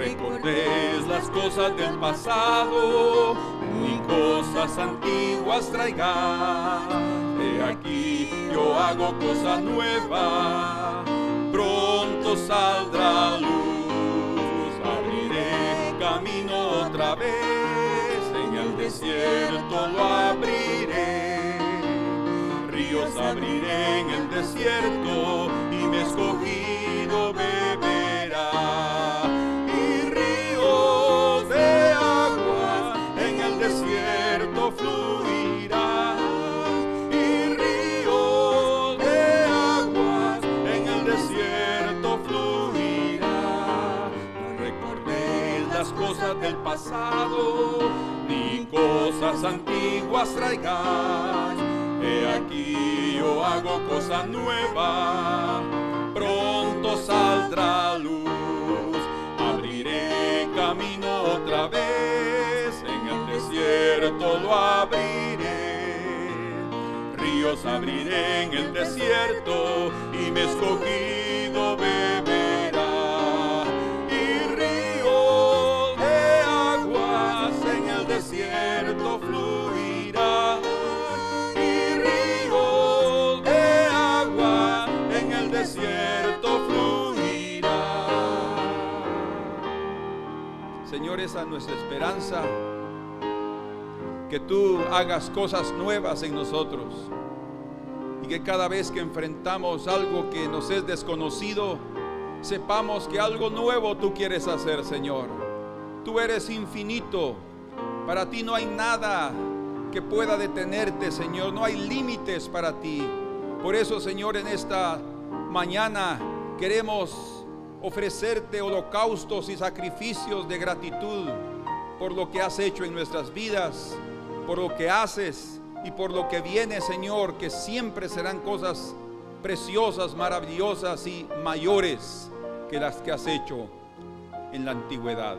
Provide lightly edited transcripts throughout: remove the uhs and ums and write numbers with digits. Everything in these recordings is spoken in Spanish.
recordéis las cosas del pasado, ni cosas antiguas traigáis. He aquí yo hago cosa nueva, pronto saldrá luz. Abriré camino otra vez, en el desierto lo abriré. Ríos abriré en el desierto, y mi escogido beberá. Y ríos de agua en el desierto fluirá. Y ríos de agua en el desierto fluirá. No recordéis las cosas del pasado, ni cosas antiguas traigáis. He aquí yo hago cosa nueva, pronto saldrá luz. Abriré camino otra vez, en el desierto lo abriré. Ríos abriré en el desierto, y mi escogido beberá. Y ríos de aguas en el desierto fluirá. Desierto fluirá. Señor, esa es nuestra esperanza, que tú hagas cosas nuevas en nosotros, y que cada vez que enfrentamos algo que nos es desconocido, sepamos que algo nuevo tú quieres hacer, Señor. Tú eres infinito, para ti no hay nada que pueda detenerte, Señor, no hay límites para ti. Por eso, Señor, en esta mañana queremos ofrecerte holocaustos y sacrificios de gratitud por lo que has hecho en nuestras vidas, por lo que haces y por lo que viene, Señor, que siempre serán cosas preciosas, maravillosas y mayores que las que has hecho en la antigüedad.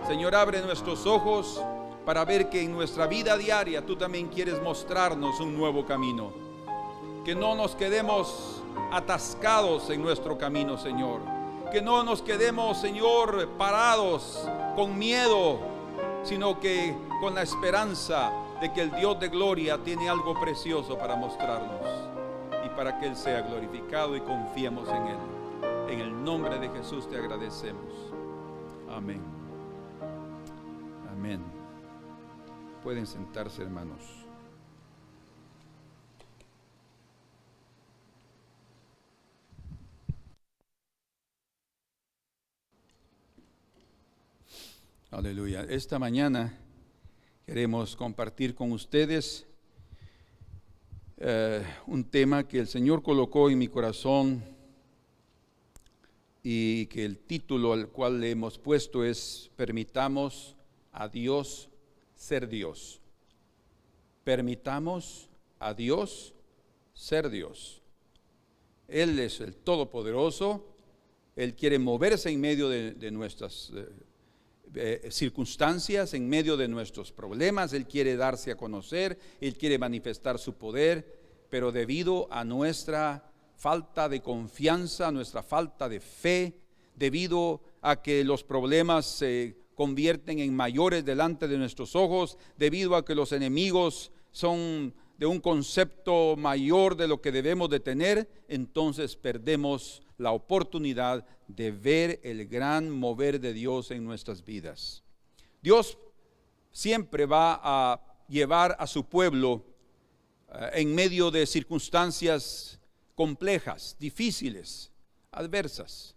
Señor, abre nuestros ojos para ver que en nuestra vida diaria tú también quieres mostrarnos un nuevo camino, que no nos quedemos atascados en nuestro camino, Señor, que no nos quedemos, Señor, parados con miedo, sino que con la esperanza de que el Dios de gloria tiene algo precioso para mostrarnos, y para que Él sea glorificado y confiemos en Él. En el nombre de Jesús te agradecemos. Amén. Amén. Pueden sentarse, hermanos. Aleluya. Esta mañana queremos compartir con ustedes un tema que el Señor colocó en mi corazón, y que el título al cual le hemos puesto es: permitamos a Dios ser Dios. Permitamos a Dios ser Dios. Él es el Todopoderoso. Él quiere moverse en medio de nuestras circunstancias, en medio de nuestros problemas. Él quiere darse a conocer, Él quiere manifestar su poder, pero debido a nuestra falta de confianza, nuestra falta de fe, debido a que los problemas se convierten en mayores delante de nuestros ojos, debido a que los enemigos son de un concepto mayor de lo que debemos de tener, entonces perdemos la oportunidad de ver el gran mover de Dios en nuestras vidas. Dios siempre va a llevar a su pueblo en medio de circunstancias complejas, difíciles, adversas.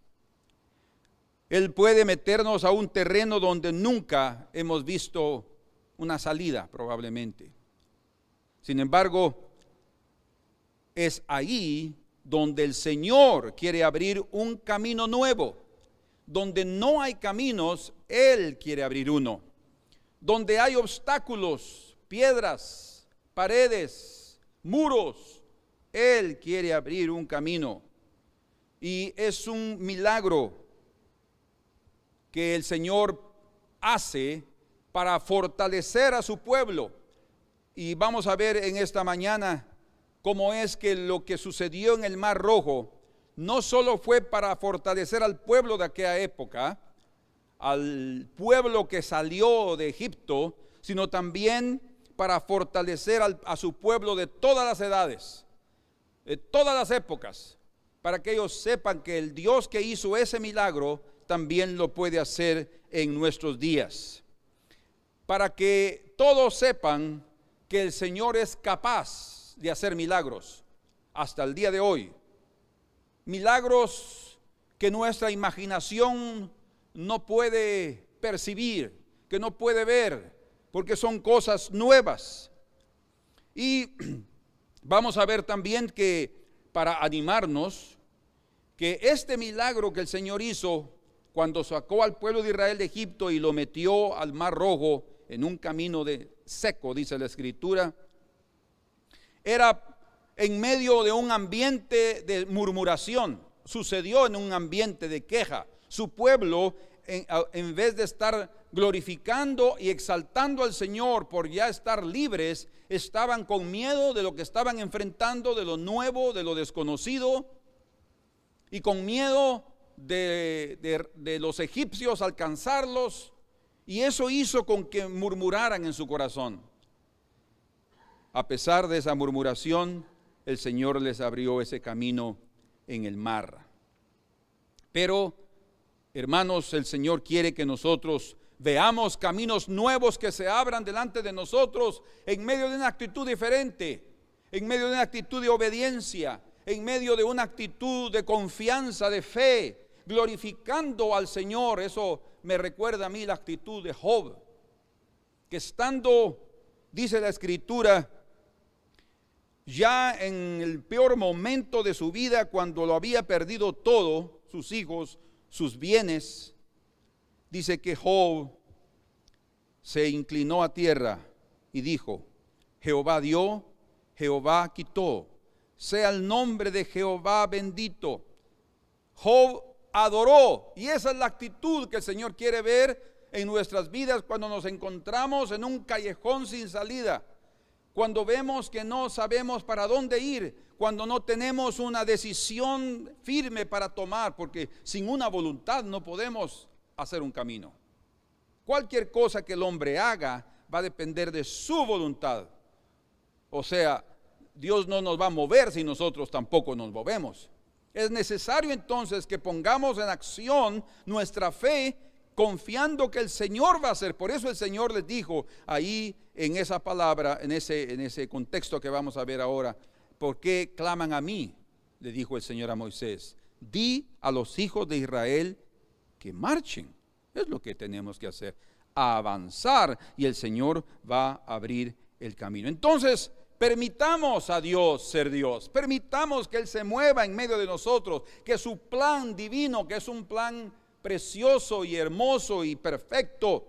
Él puede meternos a un terreno donde nunca hemos visto una salida, probablemente. Sin embargo, es ahí donde el Señor quiere abrir un camino nuevo. Donde no hay caminos, Él quiere abrir uno. Donde hay obstáculos, piedras, paredes, muros, Él quiere abrir un camino. Y es un milagro que el Señor hace para fortalecer a su pueblo. Y vamos a ver en esta mañana cómo es que lo que sucedió en el Mar Rojo no solo fue para fortalecer al pueblo de aquella época, al pueblo que salió de Egipto, sino también para fortalecer a su pueblo de todas las edades, de todas las épocas, para que ellos sepan que el Dios que hizo ese milagro también lo puede hacer en nuestros días. Para que todos sepan que el Señor es capaz de hacer milagros hasta el día de hoy. Milagros que nuestra imaginación no puede percibir, que no puede ver, porque son cosas nuevas. Y vamos a ver también que, para animarnos, que este milagro que el Señor hizo cuando sacó al pueblo de Israel de Egipto y lo metió al Mar Rojo en un camino seco, dice la Escritura, era en medio de un ambiente de murmuración, sucedió en un ambiente de queja. Su pueblo, en vez de estar glorificando y exaltando al Señor por ya estar libres, estaban con miedo de lo que estaban enfrentando, de lo nuevo, de lo desconocido, y con miedo de los egipcios alcanzarlos, y eso hizo con que murmuraran en su corazón. A pesar de esa murmuración, el Señor les abrió ese camino en el mar. Pero, hermanos, el Señor quiere que nosotros veamos caminos nuevos que se abran delante de nosotros en medio de una actitud diferente, en medio de una actitud de obediencia, en medio de una actitud de confianza, de fe, glorificando al Señor. Eso me recuerda a mí la actitud de Job, que estando, dice la Escritura, ya en el peor momento de su vida, cuando lo había perdido todo, sus hijos, sus bienes, dice que Job se inclinó a tierra y dijo: Jehová dio, Jehová quitó, sea el nombre de Jehová bendito. Job adoró, y esa es la actitud que el Señor quiere ver en nuestras vidas cuando nos encontramos en un callejón sin salida, cuando vemos que no sabemos para dónde ir, cuando no tenemos una decisión firme para tomar, porque sin una voluntad no podemos hacer un camino. Cualquier cosa que el hombre haga va a depender de su voluntad. O sea, Dios no nos va a mover si nosotros tampoco nos movemos. Es necesario entonces que pongamos en acción nuestra fe, confiando que el Señor va a hacer. Por eso el Señor les dijo ahí en esa palabra, en ese contexto que vamos a ver ahora: ¿por qué claman a mí?, le dijo el Señor a Moisés. Di a los hijos de Israel que marchen. Es lo que tenemos que hacer, avanzar, y el Señor va a abrir el camino. Entonces, permitamos a Dios ser Dios, permitamos que Él se mueva en medio de nosotros, que su plan divino, que es un plan precioso y hermoso y perfecto,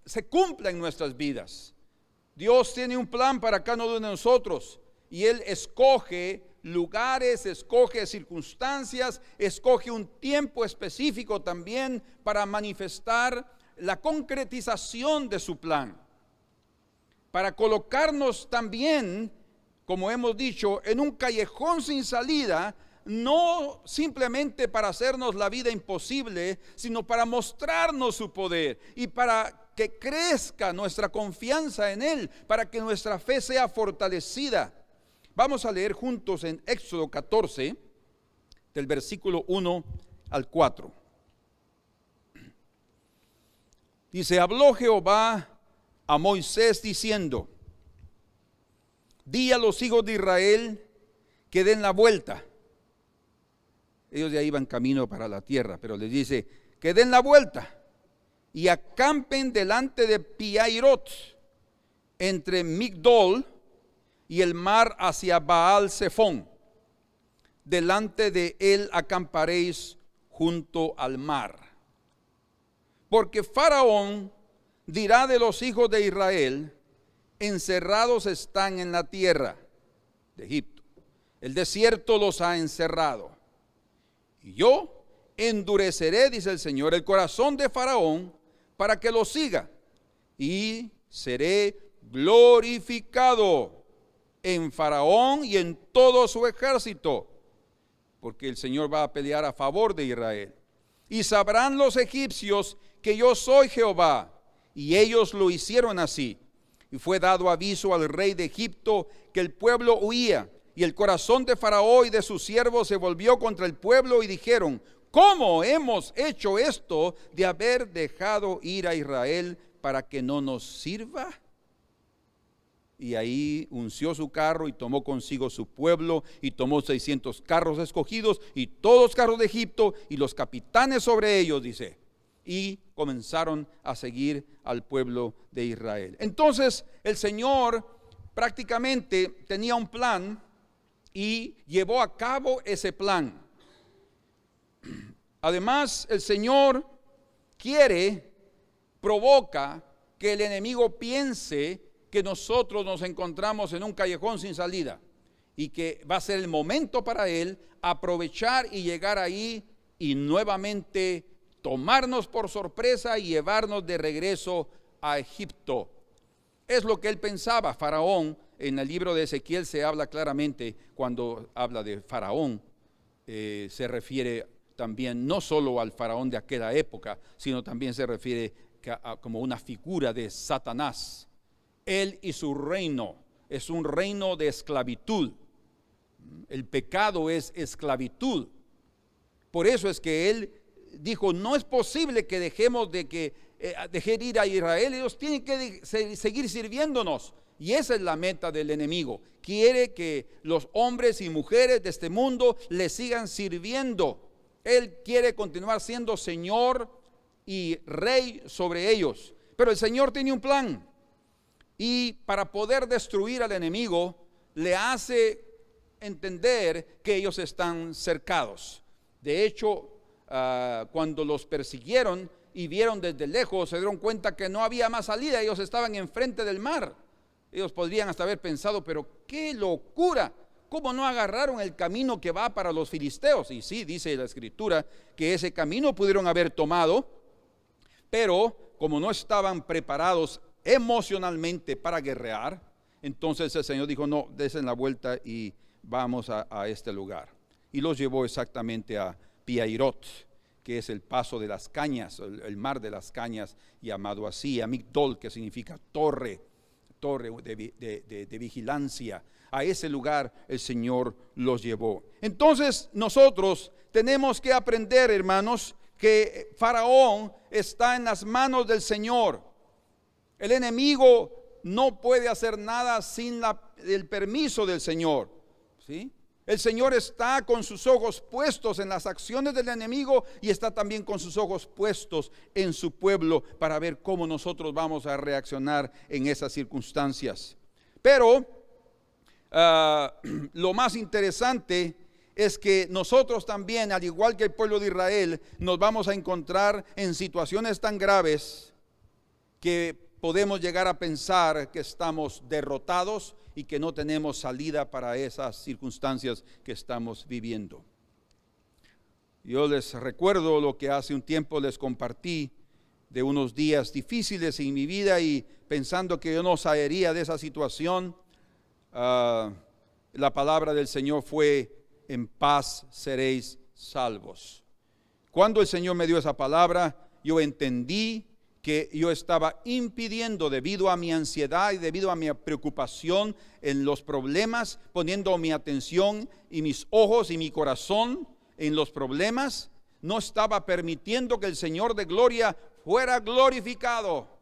se cumpla en nuestras vidas. Dios tiene un plan para cada uno de nosotros, y Él escoge lugares, escoge circunstancias, escoge un tiempo específico también para manifestar la concretización de su plan, para colocarnos también, como hemos dicho, en un callejón sin salida, no simplemente para hacernos la vida imposible, sino para mostrarnos su poder y para que crezca nuestra confianza en Él, para que nuestra fe sea fortalecida. Vamos a leer juntos en Éxodo 14, del versículo 1 al 4. Dice: habló Jehová a Moisés diciendo: di a los hijos de Israel que den la vuelta. Ellos ya iban camino para la tierra, pero les dice que den la vuelta y acampen delante de Pi-hahirot, entre Migdol y el mar hacia Baal-zephón. Delante de él acamparéis junto al mar. Porque Faraón dirá de los hijos de Israel: encerrados están en la tierra de Egipto, el desierto los ha encerrado. Y yo endureceré, dice el Señor, el corazón de Faraón para que lo siga, y seré glorificado en Faraón y en todo su ejército, porque el Señor va a pelear a favor de Israel. Y sabrán los egipcios que yo soy Jehová. Y ellos lo hicieron así. Y fue dado aviso al rey de Egipto que el pueblo huía. Y el corazón de Faraón y de sus siervos se volvió contra el pueblo y dijeron: ¿cómo hemos hecho esto de haber dejado ir a Israel para que no nos sirva? Y ahí unció su carro y tomó consigo su pueblo y tomó 600 carros escogidos y todos los carros de Egipto y los capitanes sobre ellos, dice, y comenzaron a seguir al pueblo de Israel. Entonces el Señor prácticamente tenía un plan y llevó a cabo ese plan. Además, el Señor provoca que el enemigo piense que nosotros nos encontramos en un callejón sin salida y que va a ser el momento para él aprovechar y llegar ahí y nuevamente tomarnos por sorpresa y llevarnos de regreso a Egipto. Es lo que él pensaba. Faraón, en el libro de Ezequiel se habla claramente, cuando habla de Faraón, se refiere también no solo al faraón de aquella época, sino también se refiere como una figura de Satanás. Él y su reino es un reino de esclavitud. El pecado es esclavitud. Por eso es que él dijo: no es posible que dejemos dejar ir a Israel. Ellos tienen que seguir sirviéndonos. Y esa es la meta del enemigo. Quiere que los hombres y mujeres de este mundo le sigan sirviendo. Él quiere continuar siendo Señor y Rey sobre ellos. Pero el Señor tiene un plan. Y para poder destruir al enemigo, le hace entender que ellos están cercados. De hecho, cuando los persiguieron y vieron desde lejos, se dieron cuenta que no había más salida. Ellos estaban enfrente del mar. Ellos podrían hasta haber pensado: pero qué locura, ¿cómo no agarraron el camino que va para los filisteos? Y sí, dice la Escritura que ese camino pudieron haber tomado, pero como no estaban preparados emocionalmente para guerrear, entonces el Señor dijo: no, desen la vuelta y vamos a este lugar. Y los llevó exactamente a Piairot, que es el paso de las cañas, el mar de las cañas, llamado así, a Migdol, que significa torre de vigilancia. A ese lugar el Señor los llevó. Entonces nosotros tenemos que aprender, hermanos, que Faraón está en las manos del Señor. El enemigo no puede hacer nada sin el permiso del Señor, ¿sí? El Señor está con sus ojos puestos en las acciones del enemigo y está también con sus ojos puestos en su pueblo para ver cómo nosotros vamos a reaccionar en esas circunstancias. Pero lo más interesante es que nosotros también, al igual que el pueblo de Israel, nos vamos a encontrar en situaciones tan graves que podemos llegar a pensar que estamos derrotados y que no tenemos salida para esas circunstancias que estamos viviendo. Yo les recuerdo lo que hace un tiempo les compartí de unos días difíciles en mi vida, y pensando que yo no saldría de esa situación, la palabra del Señor fue: en paz seréis salvos. Cuando el Señor me dio esa palabra, yo entendí que yo estaba impidiendo, debido a mi ansiedad y debido a mi preocupación en los problemas, poniendo mi atención y mis ojos y mi corazón en los problemas, no estaba permitiendo que el Señor de gloria fuera glorificado.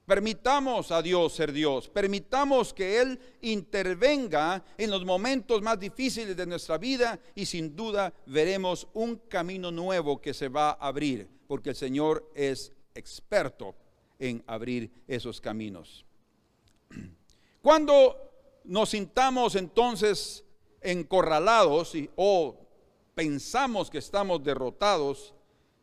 Permitamos a Dios ser Dios, permitamos que Él intervenga en los momentos más difíciles de nuestra vida, y sin duda veremos un camino nuevo que se va a abrir, porque el Señor es experto en abrir esos caminos. Cuando nos sintamos entonces encorralados o pensamos que estamos derrotados,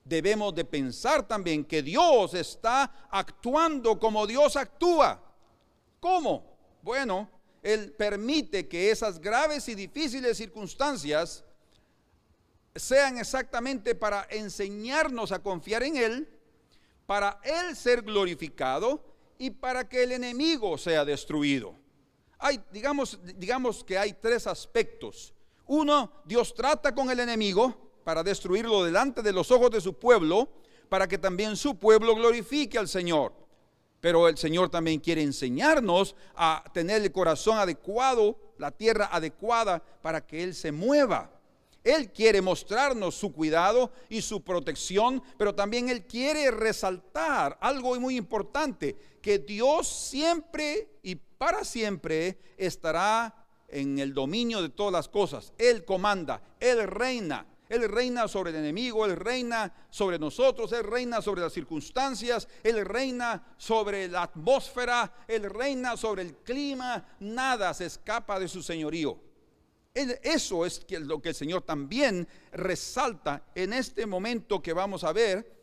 debemos de pensar también que Dios está actuando como Dios actúa. ¿Cómo? Bueno, Él permite que esas graves y difíciles circunstancias sean exactamente para enseñarnos a confiar en Él, para Él ser glorificado y para que el enemigo sea destruido. Digamos que hay tres aspectos. Uno, Dios trata con el enemigo para destruirlo delante de los ojos de su pueblo, para que también su pueblo glorifique al Señor. Pero el Señor también quiere enseñarnos a tener el corazón adecuado, la tierra adecuada para que Él se mueva. Él quiere mostrarnos su cuidado y su protección, pero también Él quiere resaltar algo muy importante, que Dios siempre y para siempre estará en el dominio de todas las cosas. Él comanda, Él reina sobre el enemigo, Él reina sobre nosotros, Él reina sobre las circunstancias, Él reina sobre la atmósfera, Él reina sobre el clima, nada se escapa de su señorío. Eso es lo que el Señor también resalta en este momento que vamos a ver,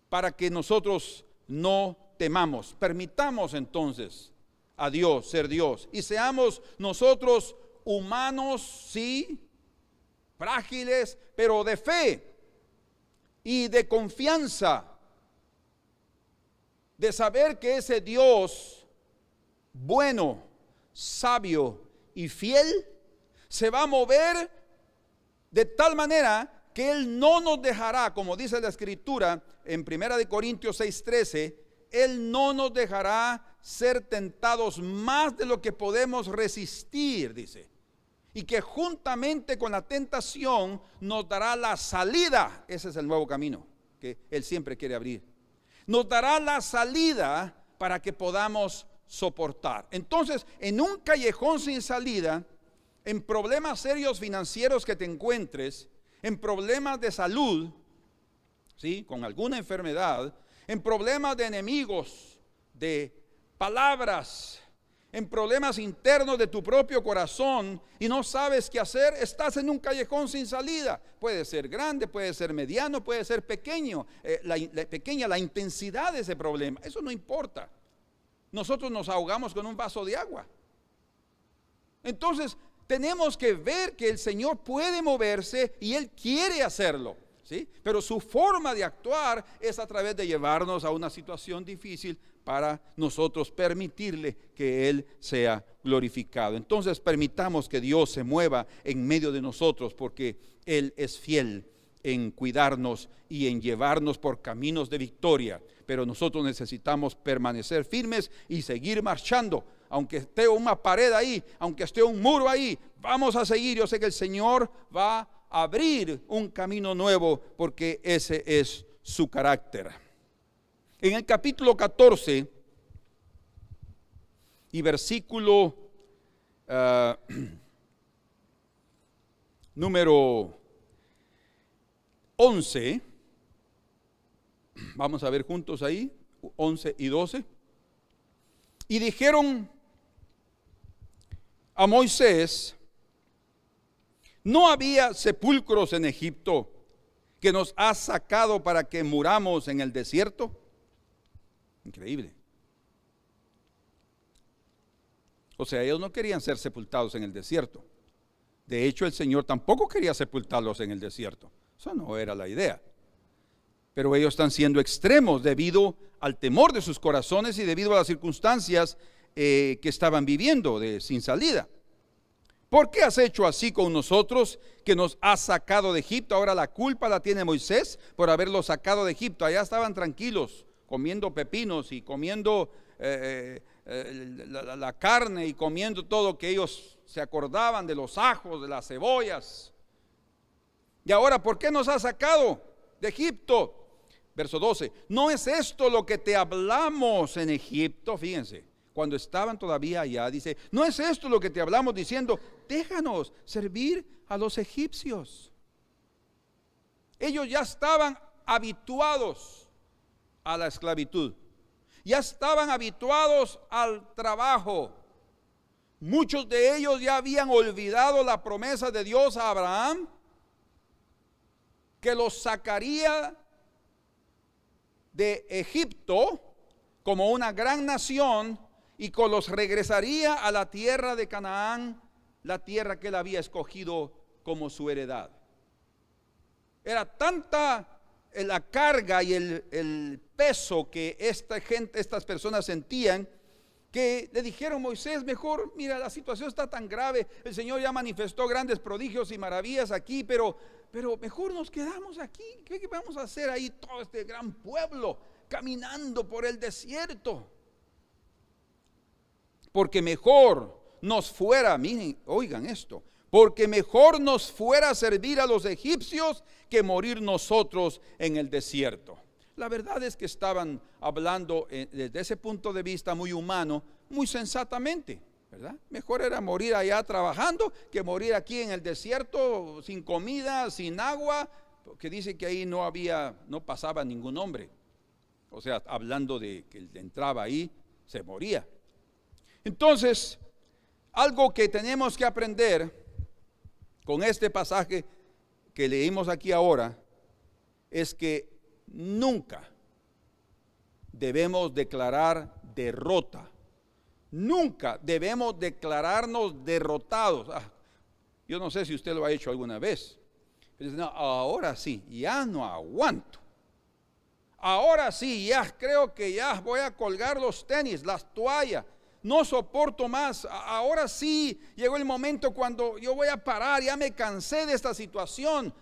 para que nosotros no temamos. Permitamos entonces a Dios ser Dios y seamos nosotros humanos, sí, frágiles, pero de fe y de confianza, de saber que ese Dios bueno, sabio y fiel se va a mover de tal manera que Él no nos dejará, como dice la Escritura en 1 Corintios 6:13, Él no nos dejará ser tentados más de lo que podemos resistir, dice. Y que juntamente con la tentación nos dará la salida. Ese es el nuevo camino que Él siempre quiere abrir. Nos dará la salida para que podamos soportar. Entonces, en un callejón sin salida, en problemas serios financieros que te encuentres, en problemas de salud, ¿sí?, con alguna enfermedad, en problemas de enemigos, de palabras, en problemas internos de tu propio corazón y no sabes qué hacer, estás en un callejón sin salida. Puede ser grande, puede ser mediano, puede ser pequeño, la intensidad de ese problema, eso no importa. Nosotros nos ahogamos con un vaso de agua. Entonces tenemos que ver que el Señor puede moverse y Él quiere hacerlo, ¿sí? Pero su forma de actuar es a través de llevarnos a una situación difícil para nosotros permitirle que Él sea glorificado. Entonces permitamos que Dios se mueva en medio de nosotros, porque Él es fiel en cuidarnos y en llevarnos por caminos de victoria. Pero nosotros necesitamos permanecer firmes y seguir marchando. Aunque esté una pared ahí, aunque esté un muro ahí, vamos a seguir. Yo sé que el Señor va a abrir un camino nuevo, porque ese es su carácter. En el capítulo 14 y versículo número 11, vamos a ver juntos ahí, 11 y 12. Y dijeron a Moisés: ¿no había sepulcros en Egipto que nos has sacado para que muramos en el desierto? Increíble. O sea, ellos no querían ser sepultados en el desierto. De hecho, el Señor tampoco quería sepultarlos en el desierto. Eso no era la idea. Pero ellos están siendo extremos debido al temor de sus corazones y debido a las circunstancias que estaban viviendo sin salida. ¿Por qué has hecho así con nosotros, que nos has sacado de Egipto? Ahora la culpa la tiene Moisés por haberlos sacado de Egipto. Allá estaban tranquilos, comiendo pepinos y comiendo la carne y comiendo todo, que ellos se acordaban de los ajos, de las cebollas. Y ahora, ¿por qué nos has sacado de Egipto? Verso 12, ¿no es esto lo que te hablamos en Egipto? Fíjense, cuando estaban todavía allá, dice, ¿no es esto lo que te hablamos diciendo, déjanos servir a los egipcios? Ellos ya estaban habituados a la esclavitud, ya estaban habituados al trabajo. Muchos de ellos ya habían olvidado la promesa de Dios a Abraham, que los sacaría de Egipto como una gran nación y que los regresaría a la tierra de Canaán, la tierra que él había escogido como su heredad. Era tanta la carga y el peso que estas personas sentían, que le dijeron: Moisés, mejor, mira, la situación está tan grave, el Señor ya manifestó grandes prodigios y maravillas aquí, pero mejor nos quedamos aquí. ¿Qué vamos a hacer ahí todo este gran pueblo caminando por el desierto? Porque mejor nos fuera, miren, oigan esto, porque mejor nos fuera servir a los egipcios que morir nosotros en el desierto. La verdad es que estaban hablando desde ese punto de vista muy humano, muy sensatamente, ¿verdad? Mejor era morir allá trabajando que morir aquí en el desierto sin comida, sin agua, porque dice que ahí no pasaba ningún hombre. O sea, hablando de que el que entraba ahí se moría. Entonces, algo que tenemos que aprender con este pasaje que leímos aquí ahora es que nunca debemos declarar derrota. Nunca debemos declararnos derrotados. Yo no sé si usted lo ha hecho alguna vez. Pero no, ahora sí, ya no aguanto. Ahora sí, ya creo que ya voy a colgar los tenis, las toallas. No soporto más. Ahora sí llegó el momento cuando yo voy a parar. Ya me cansé de esta situación.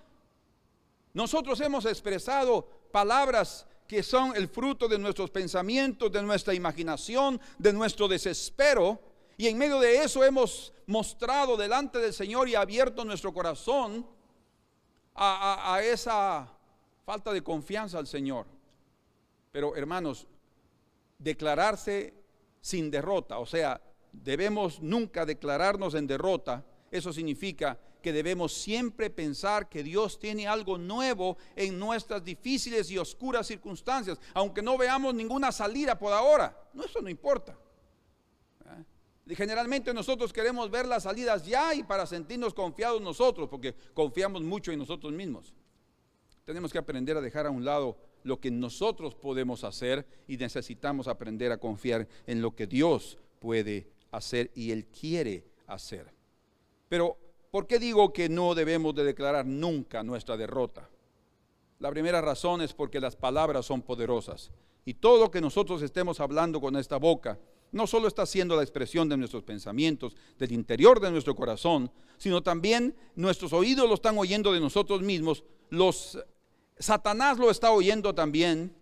Nosotros hemos expresado palabras que son el fruto de nuestros pensamientos, de nuestra imaginación, de nuestro desespero, y en medio de eso hemos mostrado delante del Señor y abierto nuestro corazón a esa falta de confianza al Señor. Pero hermanos, declararse sin derrota, o sea, debemos nunca declararnos en derrota. Eso significa que debemos siempre pensar que Dios tiene algo nuevo en nuestras difíciles y oscuras circunstancias, aunque no veamos ninguna salida por ahora. No, eso no importa. Y generalmente nosotros queremos ver las salidas ya y para sentirnos confiados nosotros, porque confiamos mucho en nosotros mismos. Tenemos que aprender a dejar a un lado lo que nosotros podemos hacer y necesitamos aprender a confiar en lo que Dios puede hacer y Él quiere hacer. Pero, ¿por qué digo que no debemos de declarar nunca nuestra derrota? La primera razón es porque las palabras son poderosas. Y todo lo que nosotros estemos hablando con esta boca, no solo está siendo la expresión de nuestros pensamientos, del interior de nuestro corazón, sino también nuestros oídos lo están oyendo de nosotros mismos. Satanás lo está oyendo también.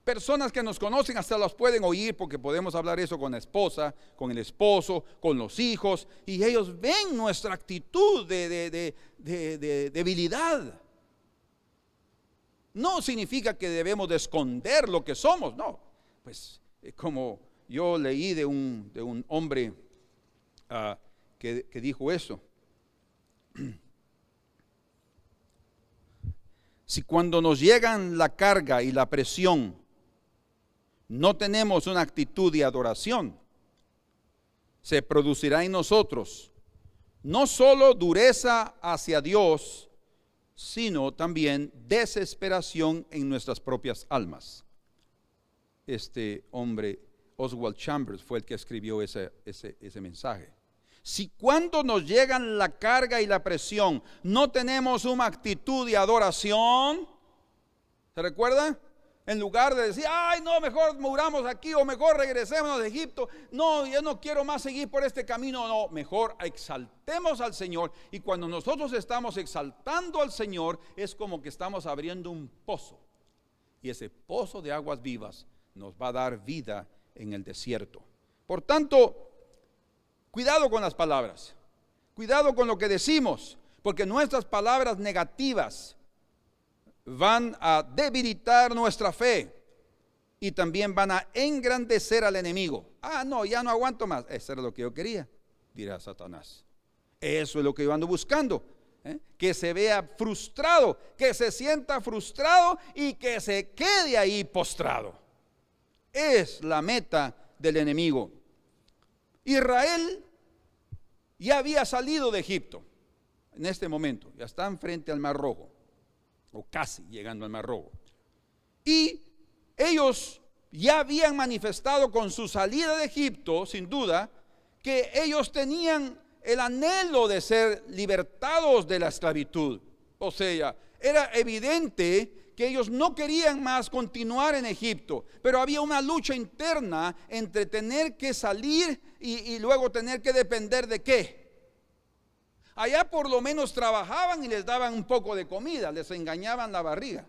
Personas que nos conocen hasta los pueden oír, porque podemos hablar eso con la esposa, con el esposo, con los hijos, y ellos ven nuestra actitud de debilidad. No significa que debemos de esconder lo que somos, no. Pues como yo leí de un hombre que dijo eso. Si cuando nos llegan la carga y la presión no tenemos una actitud de adoración, se producirá en nosotros no solo dureza hacia Dios, sino también desesperación en nuestras propias almas. Este hombre, Oswald Chambers, fue el que escribió ese mensaje. Si cuando nos llegan la carga y la presión no tenemos una actitud de adoración, ¿se recuerda? En lugar de decir, ay no, mejor muramos aquí o mejor regresemos a Egipto, no, yo no quiero más seguir por este camino, no, mejor exaltemos al Señor. Y cuando nosotros estamos exaltando al Señor, es como que estamos abriendo un pozo, y ese pozo de aguas vivas nos va a dar vida en el desierto. Por tanto, cuidado con las palabras, cuidado con lo que decimos, porque nuestras palabras negativas van a debilitar nuestra fe y también van a engrandecer al enemigo. No, ya no aguanto más. Eso era lo que yo quería, dirá Satanás. Eso es lo que yo ando buscando, que se vea frustrado, que se sienta frustrado y que se quede ahí postrado. Es la meta del enemigo. Israel ya había salido de Egipto en este momento, ya están frente al Mar Rojo, o casi llegando al Mar Rojo. Y ellos ya habían manifestado con su salida de Egipto, sin duda, que ellos tenían el anhelo de ser libertados de la esclavitud. O sea, era evidente que ellos no querían más continuar en Egipto, pero había una lucha interna entre tener que salir y luego tener que depender de ¿qué? Allá por lo menos trabajaban y les daban un poco de comida, les engañaban la barriga.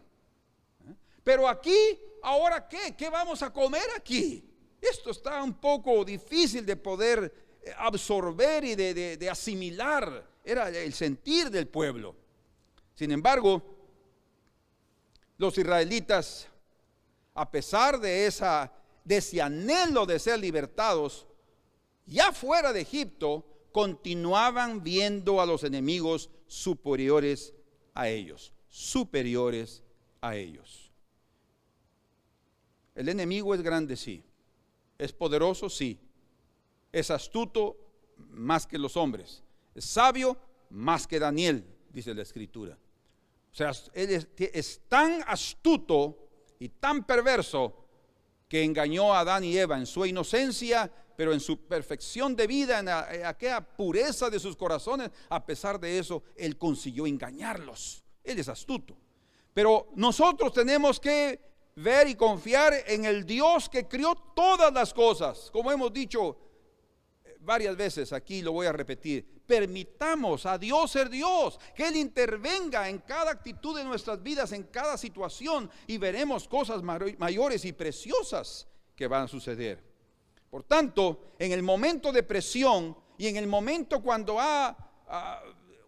Pero aquí, ¿ahora qué? ¿Qué vamos a comer aquí? Esto está un poco difícil de poder absorber y de asimilar. Era el sentir del pueblo. Sin embargo, los israelitas, a pesar de ese anhelo de ser libertados, ya fuera de Egipto, continuaban viendo a los enemigos superiores a ellos. Superiores a ellos. El enemigo es grande, sí. Es poderoso, sí. Es astuto más que los hombres. Es sabio más que Daniel, dice la Escritura. O sea, él es tan astuto y tan perverso que engañó a Adán y Eva en su inocencia, pero en su perfección de vida, en aquella pureza de sus corazones. A pesar de eso, él consiguió engañarlos. Él es astuto. Pero nosotros tenemos que ver y confiar en el Dios que crió todas las cosas. Como hemos dicho varias veces, aquí lo voy a repetir: permitamos a Dios ser Dios, que Él intervenga en cada actitud de nuestras vidas, en cada situación, y veremos cosas mayores y preciosas que van a suceder. Por tanto, en el momento de presión y en el momento cuando hay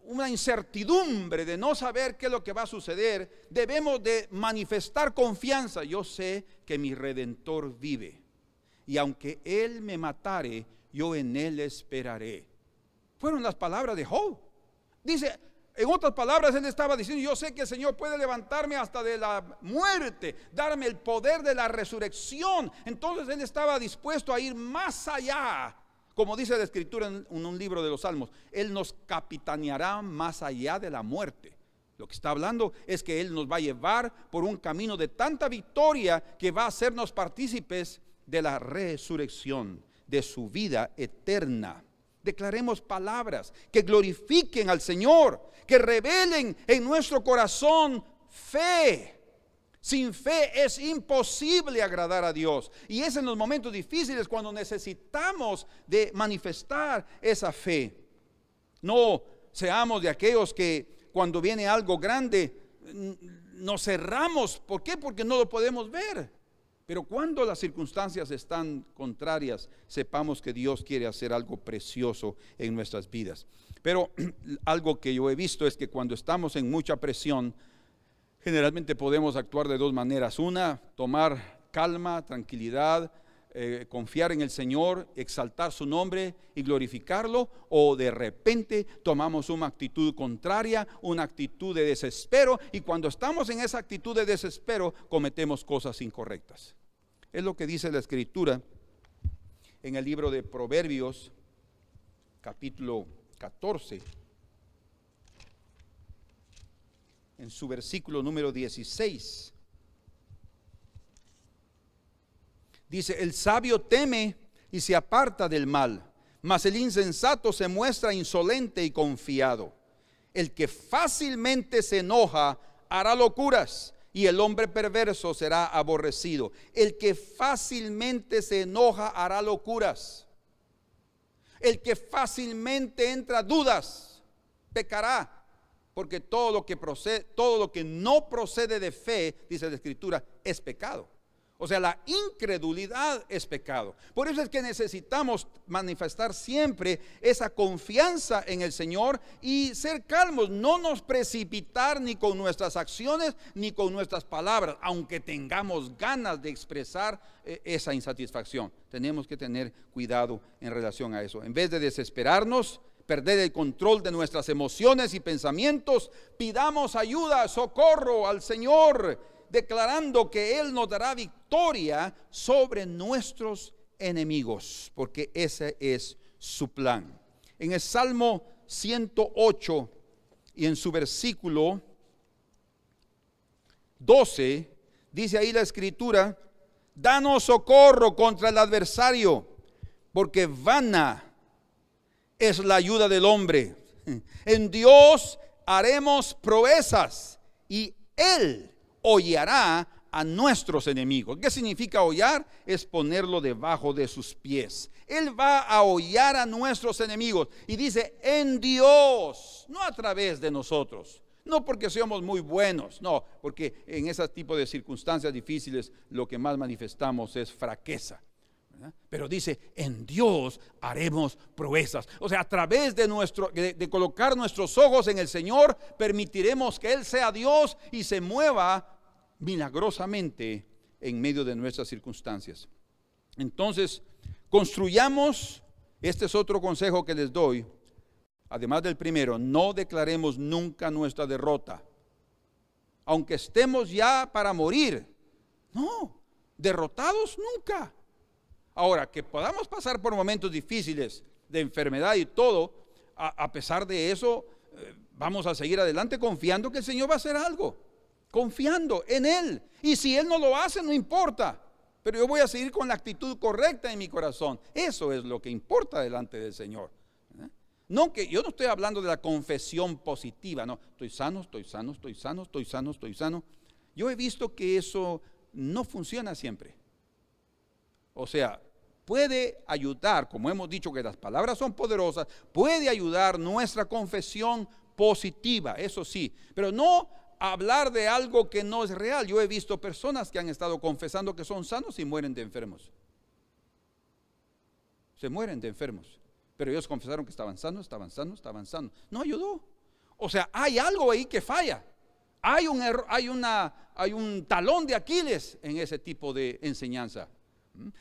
una incertidumbre de no saber qué es lo que va a suceder, debemos de manifestar confianza. Yo sé que mi Redentor vive, y aunque Él me matare, yo en Él esperaré. Fueron las palabras de Job. Dice, en otras palabras, él estaba diciendo: yo sé que el Señor puede levantarme hasta de la muerte, darme el poder de la resurrección. Entonces él estaba dispuesto a ir más allá. Como dice la Escritura en un libro de los Salmos, Él nos capitaneará más allá de la muerte. Lo que está hablando es que Él nos va a llevar por un camino de tanta victoria que va a hacernos partícipes de la resurrección, de su vida eterna. Declaremos palabras que glorifiquen al Señor, que revelen en nuestro corazón fe. Sin fe es imposible agradar a Dios, y es en los momentos difíciles cuando necesitamos de manifestar esa fe. No seamos de aquellos que cuando viene algo grande nos cerramos. ¿Por qué? Porque no lo podemos ver. Pero cuando las circunstancias están contrarias, sepamos que Dios quiere hacer algo precioso en nuestras vidas. Pero algo que yo he visto es que cuando estamos en mucha presión, generalmente podemos actuar de dos maneras. Una, tomar calma, tranquilidad, confiar en el Señor, exaltar su nombre y glorificarlo. O de repente tomamos una actitud contraria, una actitud de desespero, y cuando estamos en esa actitud de desespero cometemos cosas incorrectas. Es lo que dice la Escritura en el libro de Proverbios, capítulo 14, en su versículo número 16. Dice: el sabio teme y se aparta del mal, mas el insensato se muestra insolente y confiado. El que fácilmente se enoja hará locuras, y el hombre perverso será aborrecido. El que fácilmente se enoja hará locuras. El que fácilmente entra a dudas pecará, porque todo lo que no procede de fe, dice la Escritura, es pecado. O sea, la incredulidad es pecado. Por eso es que necesitamos manifestar siempre esa confianza en el Señor y ser calmos, no nos precipitar ni con nuestras acciones ni con nuestras palabras, aunque tengamos ganas de expresar esa insatisfacción. Tenemos que tener cuidado en relación a eso. En vez de desesperarnos, perder el control de nuestras emociones y pensamientos, pidamos ayuda, socorro al Señor, declarando que Él nos dará victoria sobre nuestros enemigos, porque ese es su plan. En el Salmo 108 y en su versículo 12, dice ahí la Escritura: danos socorro contra el adversario, porque vana es la ayuda del hombre. En Dios haremos proezas, y Él hollará a nuestros enemigos. ¿Qué significa hollar? Es ponerlo debajo de sus pies. Él va a hollar a nuestros enemigos. Y dice, en Dios, no a través de nosotros. No porque seamos muy buenos, no, porque en ese tipo de circunstancias difíciles lo que más manifestamos es fraqueza. Pero dice, en Dios haremos proezas. O sea, a través de colocar nuestros ojos en el Señor, permitiremos que Él sea Dios y se mueva milagrosamente en medio de nuestras circunstancias. Entonces, construyamos, este es otro consejo que les doy, además del primero, no declaremos nunca nuestra derrota. Aunque estemos ya para morir, no, derrotados nunca. Ahora, que podamos pasar por momentos difíciles de enfermedad y todo, a pesar de eso, vamos a seguir adelante confiando que el Señor va a hacer algo, confiando en Él. Y si Él no lo hace, no importa, pero yo voy a seguir con la actitud correcta en mi corazón. Eso es lo que importa delante del Señor. No, que yo no estoy hablando de la confesión positiva, no, estoy sano, estoy sano, estoy sano, estoy sano, estoy sano. Yo he visto que eso no funciona siempre. O sea, puede ayudar, como hemos dicho que las palabras son poderosas, puede ayudar nuestra confesión positiva, eso sí, pero no hablar de algo que no es real. Yo he visto personas que han estado confesando que son sanos y mueren de enfermos. Se mueren de enfermos, pero ellos confesaron que estaban sanos, estaban sanos, estaban sanos. No ayudó. O sea, hay algo ahí que falla. Hay un error, hay un talón de Aquiles en ese tipo de enseñanza.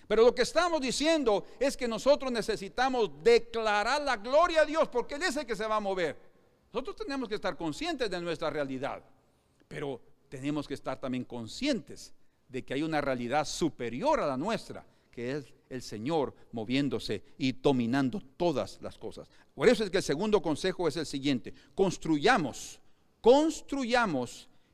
Pero lo que estamos diciendo es que nosotros necesitamos declarar la gloria a Dios, porque Él es el que se va a mover. Nosotros tenemos que estar conscientes de nuestra realidad, pero tenemos que estar también conscientes de que hay una realidad superior a la nuestra, que es el Señor moviéndose y dominando todas las cosas. Por eso es que el segundo consejo es el siguiente: construyamos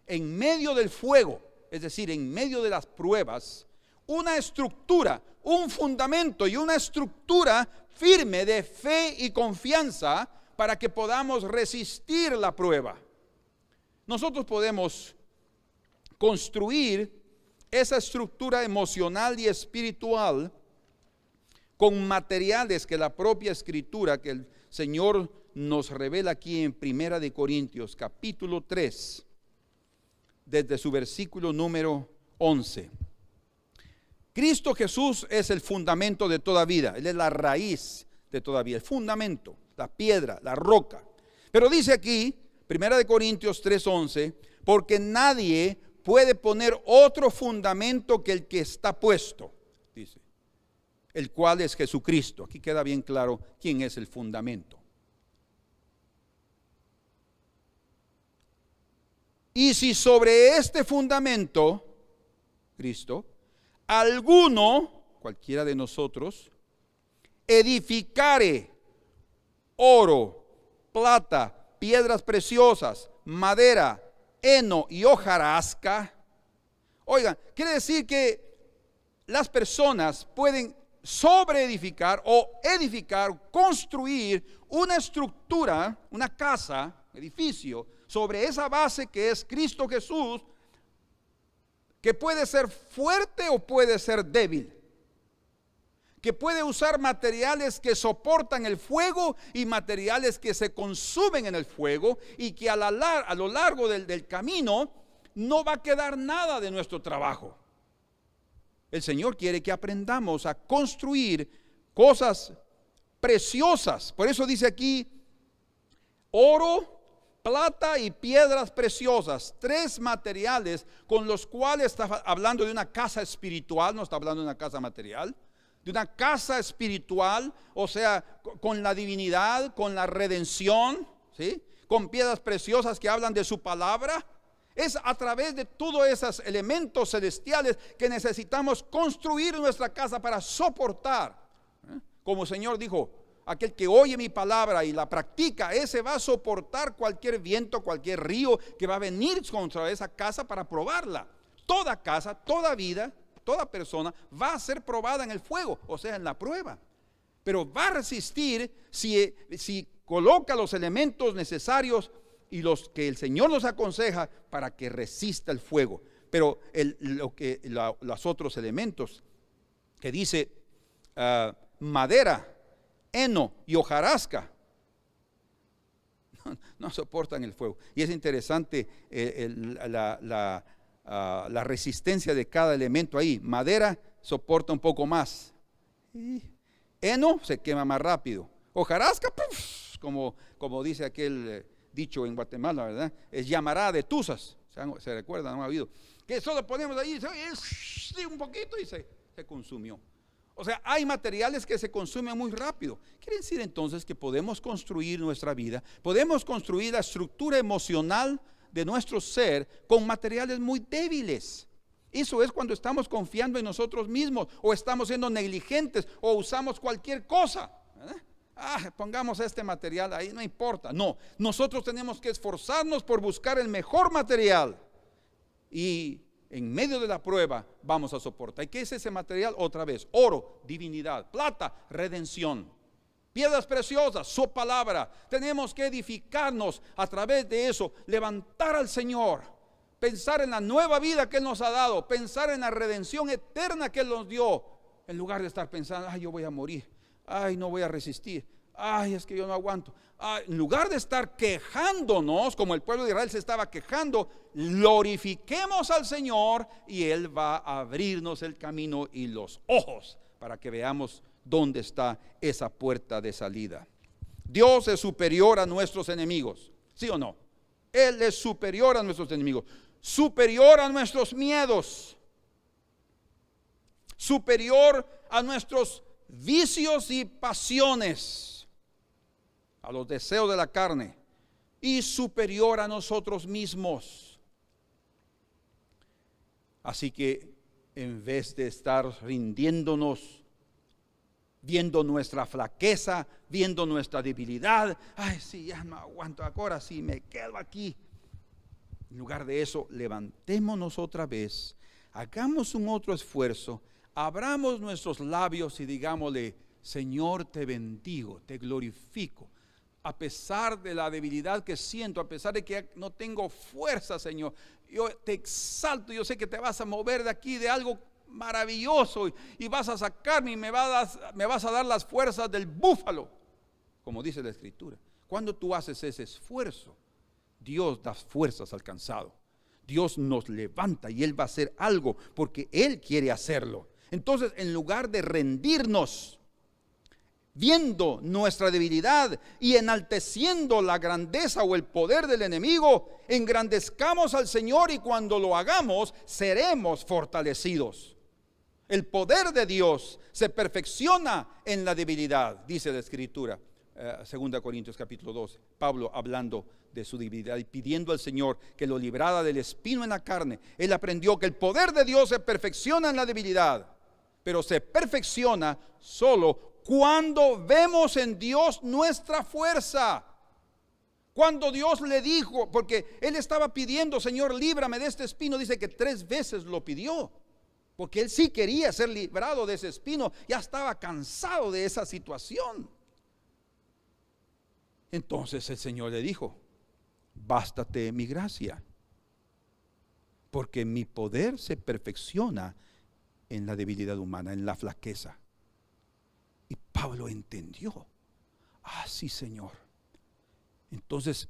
en medio del fuego, es decir, en medio de las pruebas, una estructura, un fundamento y una estructura firme de fe y confianza para que podamos resistir la prueba. Nosotros podemos construir esa estructura emocional y espiritual con materiales que la propia Escritura, que el Señor nos revela aquí en 1 de Corintios capítulo 3, desde su versículo número 11. Cristo Jesús es el fundamento de toda vida. Él es la raíz de toda vida, el fundamento, la piedra, la roca. Pero dice aquí, 1 de Corintios 3:11, porque nadie puede poner otro fundamento que el que está puesto, dice, el cual es Jesucristo. Aquí queda bien claro quién es el fundamento. Y si sobre este fundamento, Cristo, alguno, cualquiera de nosotros, edificare oro, plata, piedras preciosas, madera, heno y hojarasca. Oigan, quiere decir que las personas pueden sobreedificar o edificar, construir una estructura, una casa, edificio, sobre esa base que es Cristo Jesús, que puede ser fuerte o puede ser débil, que puede usar materiales que soportan el fuego y materiales que se consumen en el fuego, y que a lo largo del camino no va a quedar nada de nuestro trabajo. El Señor quiere que aprendamos a construir cosas preciosas. Por eso dice aquí oro, plata y piedras preciosas, tres materiales con los cuales está hablando de una casa espiritual, no está hablando de una casa material, de una casa espiritual, o sea, con la divinidad, con la redención, ¿sí? Con piedras preciosas que hablan de su palabra. Es a través de todos esos elementos celestiales que necesitamos construir nuestra casa para soportar. Como el Señor dijo, aquel que oye mi palabra y la practica, ese va a soportar cualquier viento, cualquier río que va a venir contra esa casa para probarla. Toda casa, toda vida, toda persona va a ser probada en el fuego, o sea, en la prueba. Pero va a resistir si coloca los elementos necesarios y los que el Señor nos aconseja para que resista el fuego. pero los otros elementos que dice madera, heno y hojarasca, no soportan el fuego. Y es interesante la resistencia de cada elemento ahí. Madera soporta un poco más. Heno se quema más rápido. Hojarasca, ¡puf! Como dice aquel dicho en Guatemala, ¿verdad? Es llamarada de tuzas. Se recuerda, no ha habido. Que solo ponemos ahí un poquito y se consumió. O sea, hay materiales que se consumen muy rápido. Quiere decir entonces que podemos construir nuestra vida, podemos construir la estructura emocional de nuestro ser con materiales muy débiles. Eso es cuando estamos confiando en nosotros mismos, o estamos siendo negligentes, o usamos cualquier cosa, ¿verdad? Pongamos este material ahí, no importa. No, nosotros tenemos que esforzarnos por buscar el mejor material, y en medio de la prueba vamos a soportar. ¿Y qué es ese material? Otra vez, oro, divinidad; plata, redención; piedras preciosas, su palabra. Tenemos que edificarnos a través de eso, levantar al Señor, pensar en la nueva vida que Él nos ha dado, pensar en la redención eterna que Él nos dio, en lugar de estar pensando, yo voy a morir, no voy a resistir, es que yo no aguanto. En lugar de estar quejándonos como el pueblo de Israel se estaba quejando, glorifiquemos al Señor y Él va a abrirnos el camino y los ojos para que veamos dónde está esa puerta de salida. Dios es superior a nuestros enemigos, ¿sí o no? Él es superior a nuestros enemigos, superior a nuestros miedos, superior a nuestros vicios y pasiones, a los deseos de la carne, y superior a nosotros mismos. Así que en vez de estar rindiéndonos, viendo nuestra flaqueza, viendo nuestra debilidad, sí, ya no aguanto, ahora sí me quedo aquí. En lugar de eso, levantémonos otra vez, hagamos un otro esfuerzo, abramos nuestros labios y digámosle: Señor, te bendigo, te glorifico. A pesar de la debilidad que siento, a pesar de que no tengo fuerza, Señor, yo te exalto. Yo sé que te vas a mover de aquí de algo maravilloso y vas a sacarme y me vas a dar las fuerzas del búfalo, como dice la Escritura. Cuando tú haces ese esfuerzo, Dios da fuerzas al cansado. Dios nos levanta y Él va a hacer algo porque Él quiere hacerlo. Entonces, en lugar de rendirnos, viendo nuestra debilidad y enalteciendo la grandeza o el poder del enemigo, engrandezcamos al Señor, y cuando lo hagamos seremos fortalecidos. El poder de Dios se perfecciona en la debilidad, dice la Escritura. 2 Corintios capítulo 12, Pablo hablando de su debilidad y pidiendo al Señor que lo librara del espino en la carne. Él aprendió que el poder de Dios se perfecciona en la debilidad, pero se perfecciona solo cuando vemos en Dios nuestra fuerza. Cuando Dios le dijo, porque él estaba pidiendo: Señor, líbrame de este espino. Dice que 3 veces lo pidió, porque él sí quería ser librado de ese espino, ya estaba cansado de esa situación. Entonces el Señor le dijo: bástate mi gracia, porque mi poder se perfecciona en la debilidad humana, en la flaqueza. Y Pablo entendió: sí, Señor. Entonces,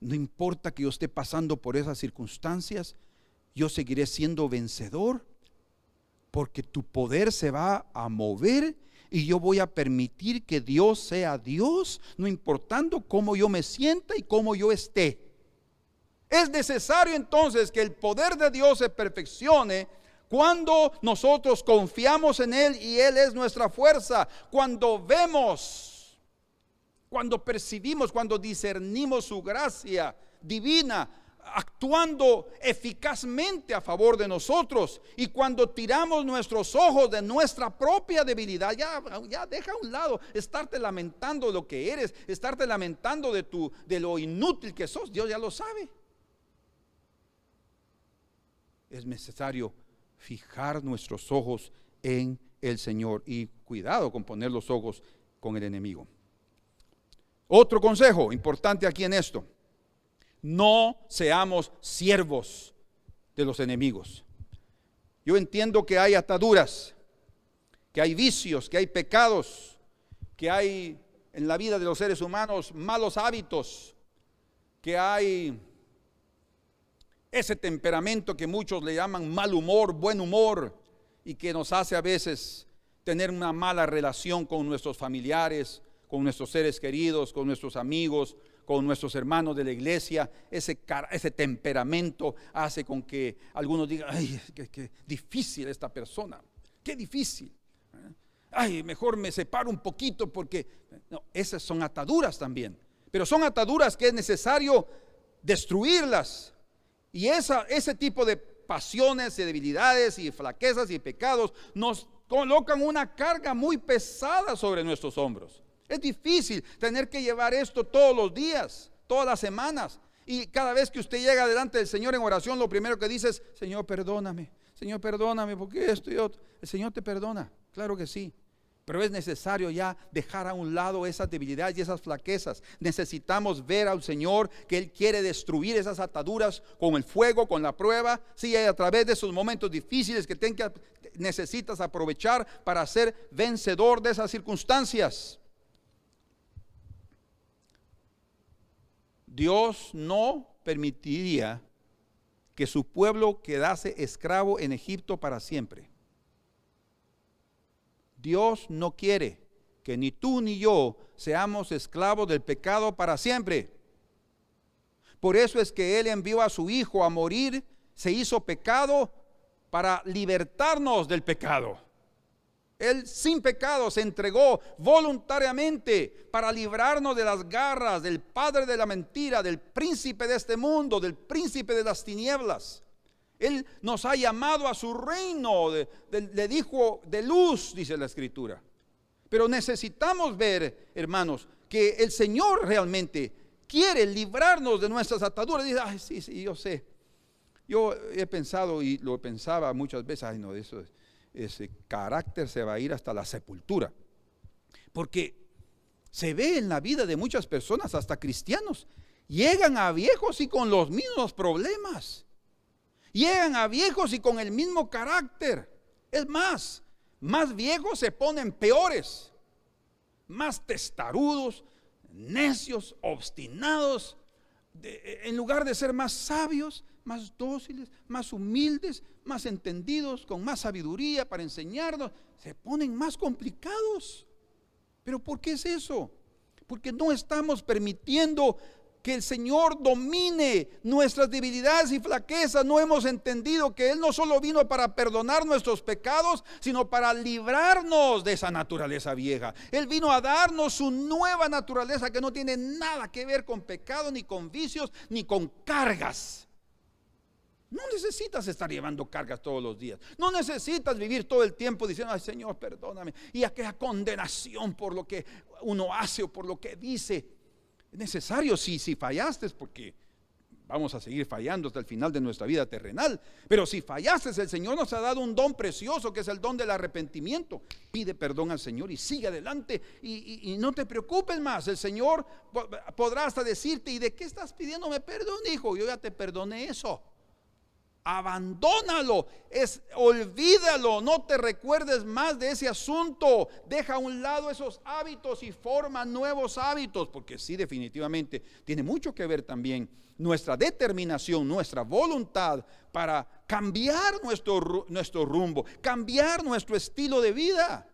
no importa que yo esté pasando por esas circunstancias, yo seguiré siendo vencedor, porque tu poder se va a mover y yo voy a permitir que Dios sea Dios, no importando cómo yo me sienta y cómo yo esté. Es necesario entonces que el poder de Dios se perfeccione cuando nosotros confiamos en Él y Él es nuestra fuerza. Cuando vemos, cuando percibimos, cuando discernimos su gracia divina actuando eficazmente a favor de nosotros, y cuando tiramos nuestros ojos de nuestra propia debilidad. Ya deja a un lado estarte lamentando de lo que eres, estarte lamentando de lo inútil que sos. Dios ya lo sabe. Es necesario fijar nuestros ojos en el Señor, y cuidado con poner los ojos con el enemigo. Otro consejo importante aquí en esto: no seamos siervos de los enemigos. Yo entiendo que hay ataduras, que hay vicios, que hay pecados, que hay en la vida de los seres humanos malos hábitos, que hay ese temperamento que muchos le llaman mal humor, buen humor, y que nos hace a veces tener una mala relación con nuestros familiares, con nuestros seres queridos, con nuestros amigos, con nuestros hermanos de la iglesia. Ese temperamento hace con que algunos digan, ay, qué difícil esta persona, qué difícil. Ay, mejor me separo un poquito porque... No, esas son ataduras también. Pero son ataduras que es necesario destruirlas. Y ese tipo de pasiones y debilidades y flaquezas y pecados nos colocan una carga muy pesada sobre nuestros hombros. Es difícil tener que llevar esto todos los días, todas las semanas. Y cada vez que usted llega delante del Señor en oración, lo primero que dice es, Señor, perdóname, porque esto y otro. El Señor te perdona, claro que sí. Pero es necesario ya dejar a un lado esas debilidades y esas flaquezas. Necesitamos ver al Señor que Él quiere destruir esas ataduras con el fuego, con la prueba. Sí, a través de esos momentos difíciles que necesitas aprovechar para ser vencedor de esas circunstancias. Dios no permitiría que su pueblo quedase esclavo en Egipto para siempre. Dios no quiere que ni tú ni yo seamos esclavos del pecado para siempre. Por eso es que Él envió a su Hijo a morir, se hizo pecado para libertarnos del pecado. Él sin pecado se entregó voluntariamente para librarnos de las garras del padre de la mentira, del príncipe de este mundo, del príncipe de las tinieblas. Él nos ha llamado a su reino, le dijo de luz, dice la Escritura. Pero necesitamos ver, hermanos, que el Señor realmente quiere librarnos de nuestras ataduras. Dice, ay, sí, yo sé. Yo he pensado y lo pensaba muchas veces, ay no, ese carácter se va a ir hasta la sepultura. Porque se ve en la vida de muchas personas, hasta cristianos, llegan a viejos y con los mismos problemas. Llegan a viejos y con el mismo carácter. Es más viejos se ponen peores, más testarudos, necios, obstinados. En lugar de ser más sabios, más dóciles, más humildes, más entendidos, con más sabiduría para enseñarnos, se ponen más complicados. ¿Pero por qué es eso? Porque no estamos permitiendo que el Señor domine nuestras debilidades y flaquezas. No hemos entendido que Él no solo vino para perdonar nuestros pecados, sino para librarnos de esa naturaleza vieja. Él vino a darnos su nueva naturaleza que no tiene nada que ver con pecado, ni con vicios, ni con cargas. No necesitas estar llevando cargas todos los días. No necesitas vivir todo el tiempo diciendo, ay Señor, perdóname. Y aquella condenación por lo que uno hace o por lo que dice. Es necesario, si fallaste, porque vamos a seguir fallando hasta el final de nuestra vida terrenal. Pero si fallaste, el Señor nos ha dado un don precioso que es el don del arrepentimiento. Pide perdón al Señor y sigue adelante y no te preocupes más. El Señor podrá hasta decirte, ¿y de qué estás pidiéndome perdón, hijo? Yo ya te perdoné eso. Abandónalo, olvídalo, no te recuerdes más de ese asunto. Deja a un lado esos hábitos y forma nuevos hábitos, porque sí, definitivamente tiene mucho que ver también nuestra determinación, nuestra voluntad para cambiar nuestro rumbo, cambiar nuestro estilo de vida.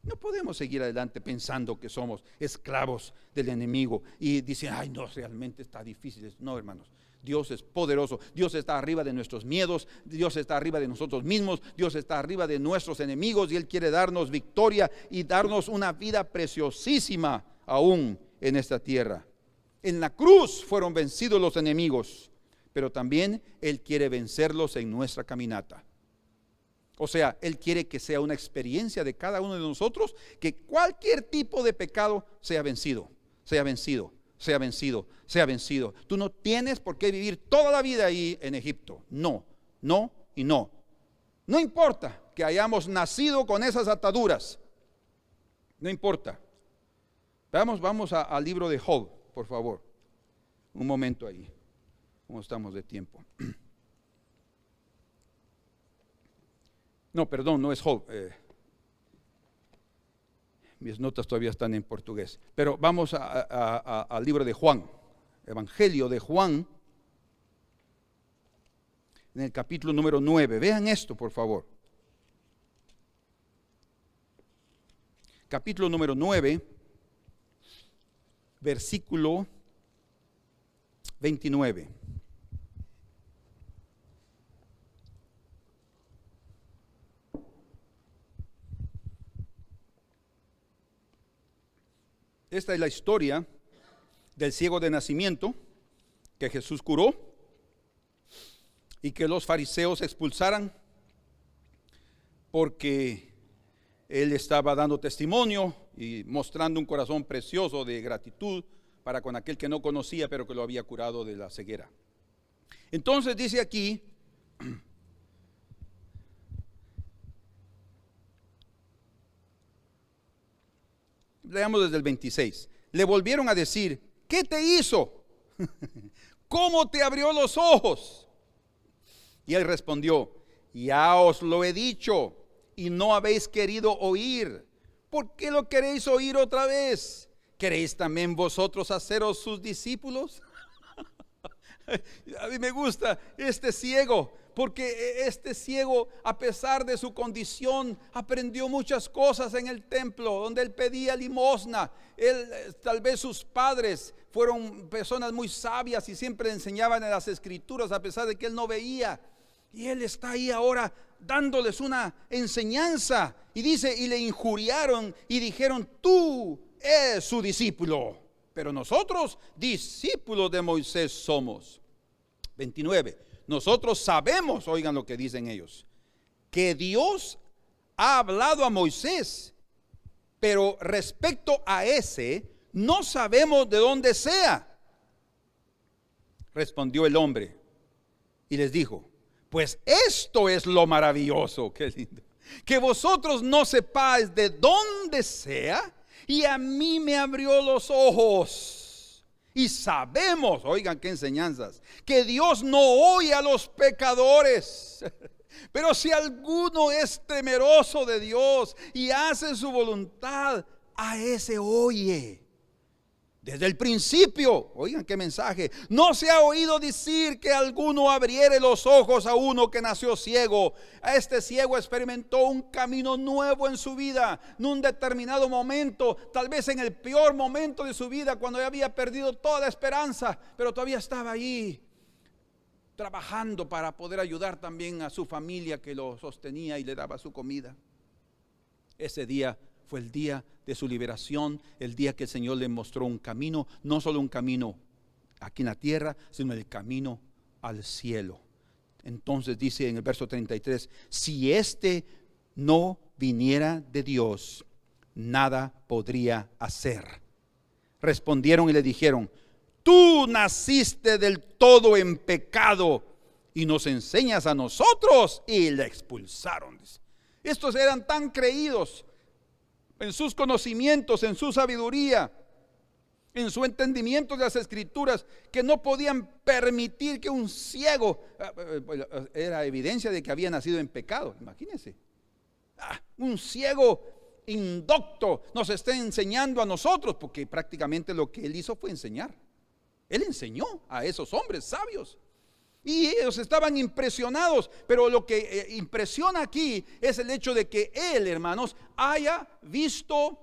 No podemos seguir adelante pensando que somos esclavos del enemigo y dicen, ay no, realmente está difícil. No, hermanos. Dios es poderoso, Dios está arriba de nuestros miedos, Dios está arriba de nosotros mismos, Dios está arriba de nuestros enemigos y Él quiere darnos victoria y darnos una vida preciosísima aún en esta tierra. En la cruz fueron vencidos los enemigos, pero también Él quiere vencerlos en nuestra caminata. O sea, Él quiere que sea una experiencia de cada uno de nosotros, que cualquier tipo de pecado sea vencido, sea vencido. Sea vencido, sea vencido. Tú no tienes por qué vivir toda la vida ahí en Egipto. No, no y no. No importa que hayamos nacido con esas ataduras. No importa. Vamos al libro de Job, por favor. Un momento ahí. ¿Cómo estamos de tiempo? No, perdón, no es Job. Mis notas todavía están en portugués. Pero vamos al libro de Juan, Evangelio de Juan, en el capítulo número 9. Vean esto, por favor. Capítulo número 9, versículo 29. Esta es la historia del ciego de nacimiento que Jesús curó y que los fariseos expulsaran porque él estaba dando testimonio y mostrando un corazón precioso de gratitud para con aquel que no conocía, pero que lo había curado de la ceguera. Entonces dice aquí, leamos desde el 26. Le volvieron a decir: ¿qué te hizo? ¿Cómo te abrió los ojos? Y él respondió: ya os lo he dicho y no habéis querido oír. ¿Por qué lo queréis oír otra vez? ¿Queréis también vosotros haceros sus discípulos? A mí me gusta este ciego, porque este ciego, a pesar de su condición, aprendió muchas cosas en el templo donde él pedía limosna. Tal vez sus padres fueron personas muy sabias y siempre enseñaban en las escrituras a pesar de que él no veía. Y él está ahí ahora dándoles una enseñanza. Y dice, y le injuriaron y dijeron: tú eres su discípulo, pero nosotros discípulos de Moisés somos. 29. Nosotros sabemos, oigan lo que dicen ellos, que Dios ha hablado a Moisés, pero respecto a ese no sabemos de dónde sea. Respondió el hombre y les dijo: pues esto es lo maravilloso, qué lindo, que vosotros no sepáis de dónde sea, y a mí me abrió los ojos. Y sabemos, oigan qué enseñanzas, que Dios no oye a los pecadores. Pero si alguno es temeroso de Dios y hace su voluntad, a ese oye. Desde el principio, oigan qué mensaje, no se ha oído decir que alguno abriere los ojos a uno que nació ciego. A este ciego experimentó un camino nuevo en su vida, en un determinado momento, tal vez en el peor momento de su vida, cuando ya había perdido toda la esperanza, pero todavía estaba ahí trabajando para poder ayudar también a su familia que lo sostenía y le daba su comida. Ese día fue el día de su liberación, el día que el Señor le mostró un camino, no solo un camino aquí en la tierra, sino el camino al cielo. Entonces dice en el verso 33, si este no viniera de Dios, nada podría hacer. Respondieron y le dijeron: tú naciste del todo en pecado y nos enseñas a nosotros. Y le expulsaron. Estos eran tan creídos en sus conocimientos, en su sabiduría, en su entendimiento de las escrituras, que no podían permitir que un ciego, era evidencia de que había nacido en pecado, imagínense, un ciego indocto nos está enseñando a nosotros, porque prácticamente lo que él hizo fue enseñar. Él enseñó a esos hombres sabios y ellos estaban impresionados, pero lo que impresiona aquí es el hecho de que él, hermanos, haya visto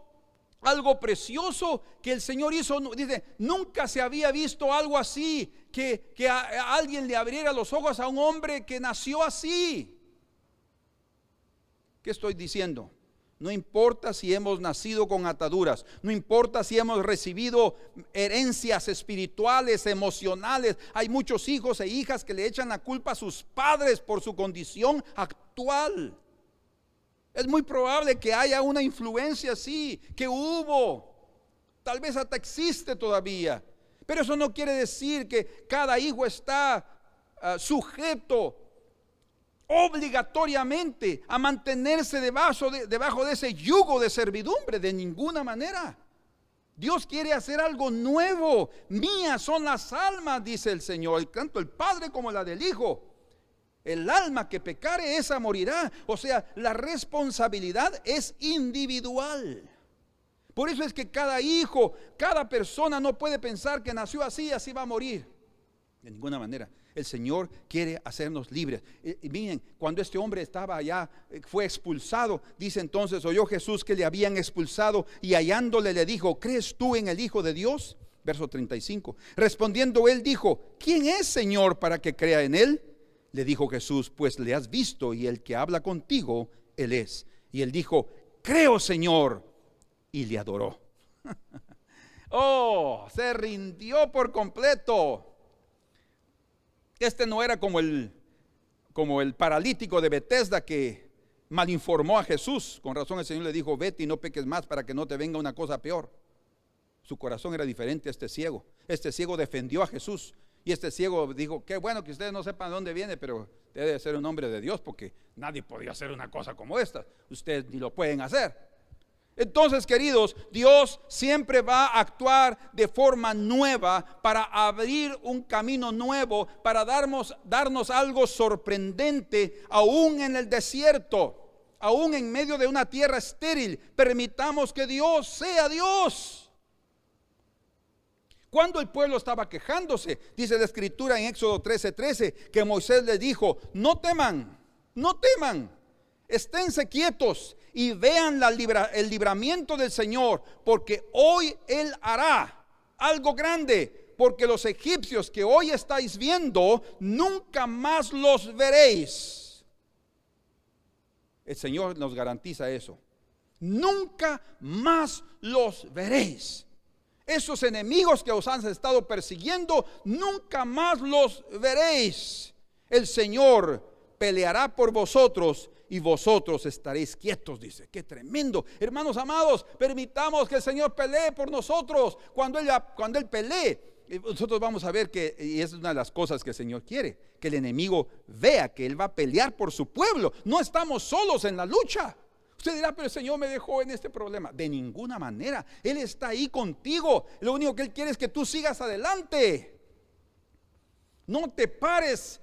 algo precioso que el Señor hizo. Dice, nunca se había visto algo así, que a alguien le abriera los ojos a un hombre que nació así. ¿Qué estoy diciendo? No importa si hemos nacido con ataduras, no importa si hemos recibido herencias espirituales, emocionales. Hay muchos hijos e hijas que le echan la culpa a sus padres por su condición actual. Es muy probable que haya una influencia así, que hubo, tal vez hasta existe todavía. Pero eso no quiere decir que cada hijo está sujeto obligatoriamente a mantenerse debajo de ese yugo de servidumbre, de ninguna manera. Dios quiere hacer algo nuevo. Mías son las almas, dice el Señor, tanto el Padre como la del Hijo. El alma que pecare, esa morirá. O sea, la responsabilidad es individual. Por eso es que cada hijo, cada persona no puede pensar que nació así, así va a morir. De ninguna manera. El Señor quiere hacernos libres. Y miren, cuando este hombre estaba allá, fue expulsado. Dice entonces, oyó Jesús que le habían expulsado y hallándole le dijo: ¿crees tú en el Hijo de Dios? Verso 35. Respondiendo él dijo: ¿quién es, Señor, para que crea en él? Le dijo Jesús: pues le has visto y el que habla contigo, él es. Y él dijo: creo, Señor. Y le adoró. Oh, se rindió por completo. Este no era como el paralítico de Betesda que malinformó a Jesús. Con razón el Señor le dijo: vete y no peques más para que no te venga una cosa peor. Su corazón era diferente a este ciego. Este ciego defendió a Jesús. Y este ciego dijo: qué bueno que ustedes no sepan de dónde viene, pero debe de ser un hombre de Dios, porque nadie podía hacer una cosa como esta. Ustedes ni lo pueden hacer. Entonces, queridos, Dios siempre va a actuar de forma nueva para abrir un camino nuevo, para darnos algo sorprendente, aún en el desierto, aún en medio de una tierra estéril. Permitamos que Dios sea Dios. Cuando el pueblo estaba quejándose, dice la Escritura en Éxodo 13:13, que Moisés les dijo: no teman, no teman, esténse quietos y vean el libramiento del Señor, porque hoy Él hará algo grande, porque los egipcios que hoy estáis viendo, nunca más los veréis. El Señor nos garantiza eso. Nunca más los veréis. Esos enemigos que os han estado persiguiendo, nunca más los veréis. El Señor peleará por vosotros y vosotros estaréis quietos, dice. Qué tremendo. Hermanos amados, permitamos que el Señor pelee por nosotros. Cuando Él pelee, nosotros vamos a ver que, y es una de las cosas que el Señor quiere, que el enemigo vea que Él va a pelear por su pueblo. No estamos solos en la lucha. Usted dirá: pero el Señor me dejó en este problema. De ninguna manera. Él está ahí contigo. Lo único que Él quiere es que tú sigas adelante. No te pares.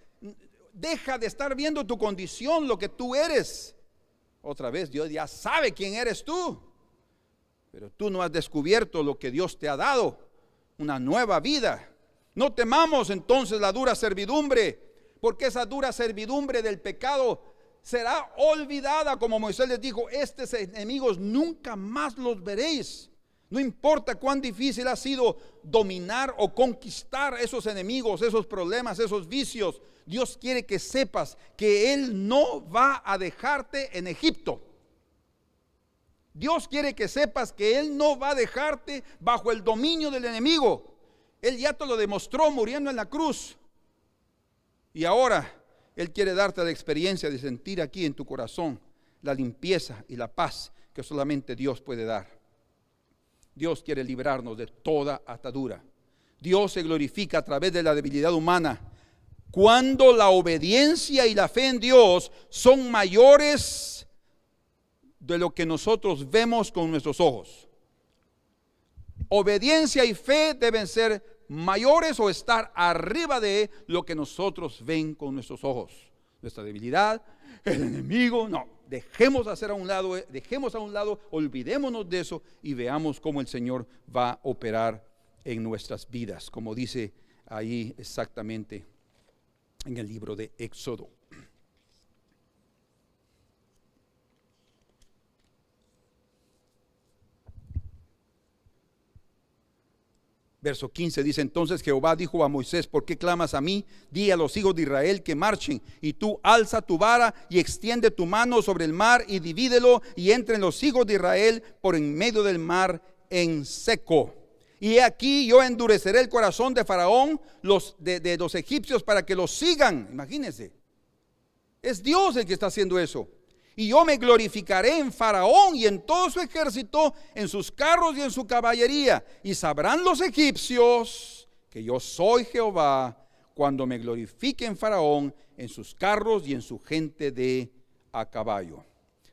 Deja de estar viendo tu condición, lo que tú eres. Otra vez, Dios ya sabe quién eres tú, pero tú no has descubierto lo que Dios te ha dado, una nueva vida. No temamos entonces la dura servidumbre, porque esa dura servidumbre del pecado será olvidada, como Moisés les dijo: estos enemigos nunca más los veréis. No importa cuán difícil ha sido dominar o conquistar esos enemigos, esos problemas, esos vicios. Dios quiere que sepas que Él no va a dejarte en Egipto. Dios quiere que sepas que Él no va a dejarte bajo el dominio del enemigo. Él ya te lo demostró muriendo en la cruz. Y ahora Él quiere darte la experiencia de sentir aquí en tu corazón la limpieza y la paz que solamente Dios puede dar. Dios quiere librarnos de toda atadura. Dios se glorifica a través de la debilidad humana cuando la obediencia y la fe en Dios son mayores de lo que nosotros vemos con nuestros ojos. Obediencia y fe deben ser mayores o estar arriba de lo que nosotros ven con nuestros ojos. Nuestra debilidad, el enemigo, no. Dejemos a un lado, olvidémonos de eso y veamos cómo el Señor va a operar en nuestras vidas, como dice ahí exactamente en el libro de Éxodo. Verso 15 dice: entonces Jehová dijo a Moisés: ¿por qué clamas a mí? Di a los hijos de Israel que marchen, y tú alza tu vara y extiende tu mano sobre el mar y divídelo, y entren los hijos de Israel por en medio del mar en seco. Y he aquí yo endureceré el corazón de Faraón, de los egipcios, para que los sigan. Imagínense, es Dios el que está haciendo eso. Y yo me glorificaré en Faraón y en todo su ejército, en sus carros y en su caballería. Y sabrán los egipcios que yo soy Jehová, cuando me glorifique en Faraón, en sus carros y en su gente de a caballo.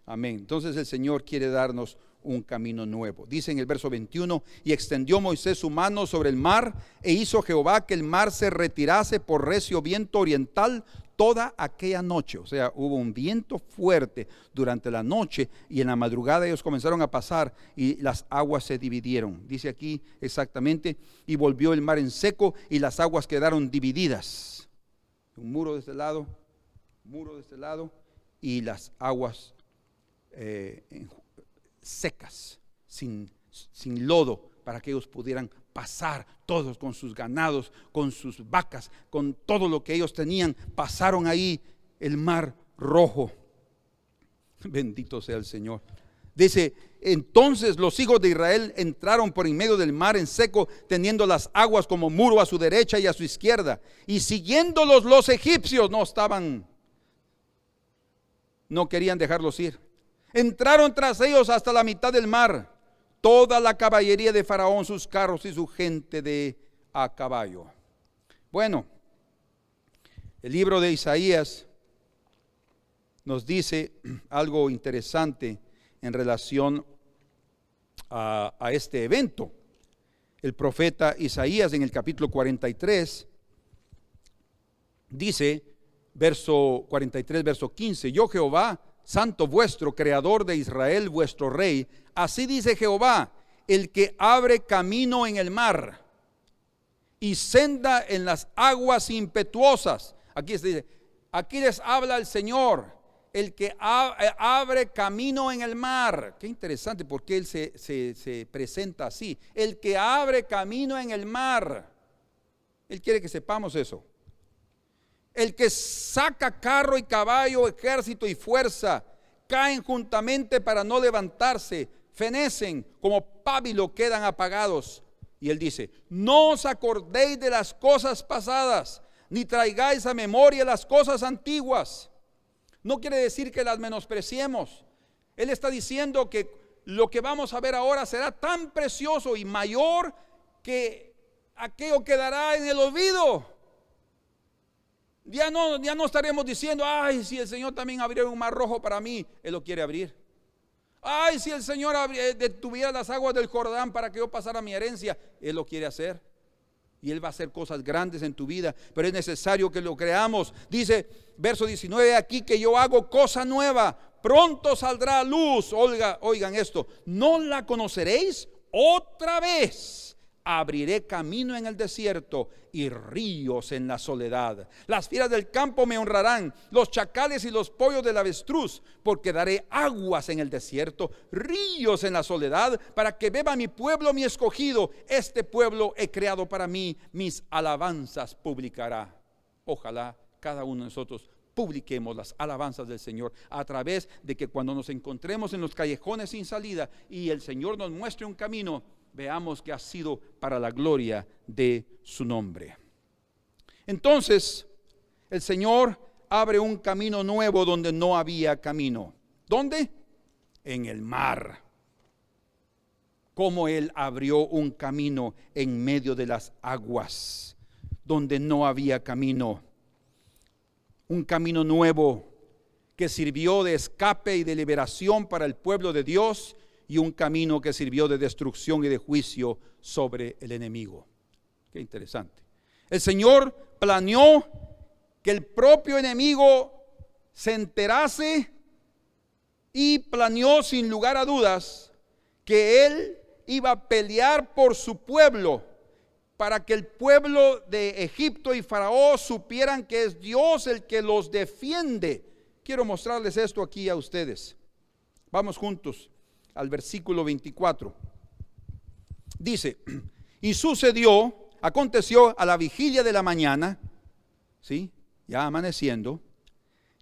Amén. Entonces el Señor quiere darnos un camino nuevo. Dice en el verso 21: y extendió Moisés su mano sobre el mar, e hizo Jehová que el mar se retirase por recio viento oriental toda aquella noche. O sea, hubo un viento fuerte durante la noche y en la madrugada ellos comenzaron a pasar y las aguas se dividieron. Dice aquí exactamente, y volvió el mar en seco y las aguas quedaron divididas. Un muro de este lado, muro de este lado y las aguas secas, sin lodo, para que ellos pudieran pasar todos con sus ganados, con sus vacas, con todo lo que ellos tenían. Pasaron ahí el mar rojo. Bendito sea el Señor. Dice, entonces los hijos de Israel entraron por en medio del mar en seco, teniendo las aguas como muro a su derecha y a su izquierda. Y siguiéndolos los egipcios no querían dejarlos ir. Entraron tras ellos hasta la mitad del mar, toda la caballería de Faraón, sus carros y su gente de a caballo. Bueno, el libro de Isaías nos dice algo interesante en relación a este evento. El profeta Isaías en el capítulo 43 dice, verso 43, verso 15, yo Jehová, santo vuestro, creador de Israel, vuestro rey, así dice Jehová, el que abre camino en el mar y senda en las aguas impetuosas. Aquí se dice, aquí les habla el Señor, el que abre camino en el mar. Qué interesante porque él se presenta así, el que abre camino en el mar. Él quiere que sepamos eso. El que saca carro y caballo, ejército y fuerza, caen juntamente para no levantarse, fenecen como pábilo, quedan apagados. Y él dice, no os acordéis de las cosas pasadas, ni traigáis a memoria las cosas antiguas. No quiere decir que las menospreciemos. Él está diciendo que lo que vamos a ver ahora será tan precioso y mayor que aquello quedará en el olvido. Ya no estaremos diciendo, ay, si el Señor también abriera un mar rojo para mí. Él lo quiere abrir. Ay, si el Señor detuviera las aguas del Jordán para que yo pasara mi herencia. Él lo quiere hacer. Y Él va a hacer cosas grandes en tu vida, pero es necesario que lo creamos. Dice, verso 19, aquí que yo hago cosa nueva, pronto saldrá a luz. Oigan esto, ¿no la conoceréis? Otra vez abriré camino en el desierto y ríos en la soledad. Las fieras del campo me honrarán, los chacales y los pollos del avestruz, porque daré aguas en el desierto, ríos en la soledad, para que beba mi pueblo, mi escogido. Este pueblo he creado para mí, mis alabanzas publicará. Ojalá cada uno de nosotros publiquemos las alabanzas del Señor a través de que cuando nos encontremos en los callejones sin salida y el Señor nos muestre un camino, veamos que ha sido para la gloria de su nombre. Entonces, el Señor abre un camino nuevo donde no había camino. ¿Dónde? En el mar. Como Él abrió un camino en medio de las aguas, donde no había camino. Un camino nuevo que sirvió de escape y de liberación para el pueblo de Dios, y un camino que sirvió de destrucción y de juicio sobre el enemigo. Qué interesante. El Señor planeó que el propio enemigo se enterase y planeó sin lugar a dudas que Él iba a pelear por su pueblo, para que el pueblo de Egipto y Faraón supieran que es Dios el que los defiende. Quiero mostrarles esto aquí a ustedes. Vamos juntos al versículo 24. Dice, y sucedió, aconteció a la vigilia de la mañana, ¿sí? Ya amaneciendo,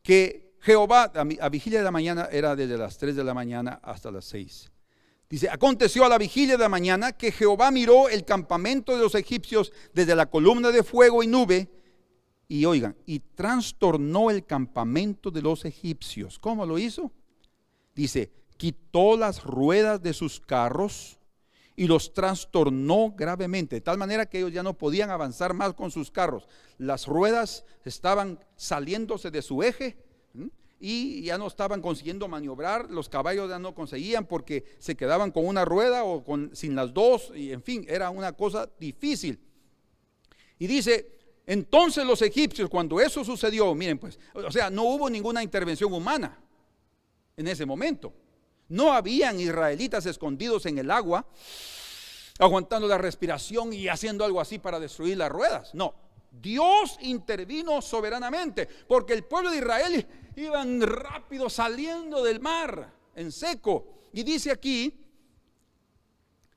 que Jehová, a vigilia de la mañana era desde las 3 de la mañana hasta las 6. Dice, aconteció a la vigilia de la mañana que Jehová miró el campamento de los egipcios desde la columna de fuego y nube, y oigan, y trastornó el campamento de los egipcios. ¿Cómo lo hizo? Dice, quitó las ruedas de sus carros y los trastornó gravemente, de tal manera que ellos ya no podían avanzar más con sus carros. Las ruedas estaban saliéndose de su eje y ya no estaban consiguiendo maniobrar. Los caballos ya no conseguían porque se quedaban con una rueda o sin las dos, y en fin, era una cosa difícil. Y dice, Entonces los egipcios, cuando eso sucedió, miren pues, o sea, no hubo ninguna intervención humana en ese momento. No habían israelitas escondidos en el agua, aguantando la respiración y haciendo algo así para destruir las ruedas. No, Dios intervino soberanamente, porque el pueblo de Israel iban rápido saliendo del mar en seco. Y dice aquí,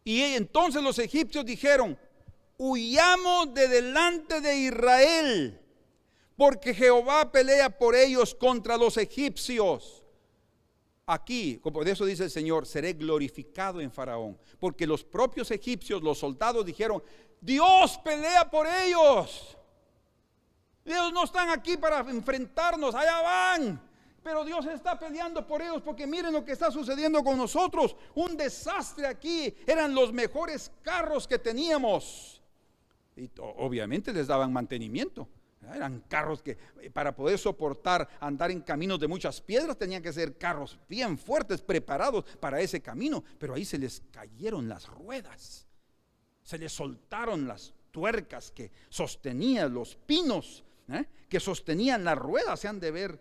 y entonces los egipcios dijeron: huyamos de delante de Israel, porque Jehová pelea por ellos contra los egipcios. Aquí, por eso dice el Señor: seré glorificado en Faraón, porque los propios egipcios, los soldados, dijeron: Dios pelea por ellos. Ellos no están aquí para enfrentarnos, allá van, pero Dios está peleando por ellos, porque miren lo que está sucediendo con nosotros. Un desastre aquí. Eran los mejores carros que teníamos, y obviamente les daban mantenimiento. Eran carros que para poder soportar andar en caminos de muchas piedras tenían que ser carros bien fuertes, preparados para ese camino. Pero ahí se les cayeron las ruedas, se les soltaron las tuercas que sostenían los pinos, que sostenían las ruedas, se han de ver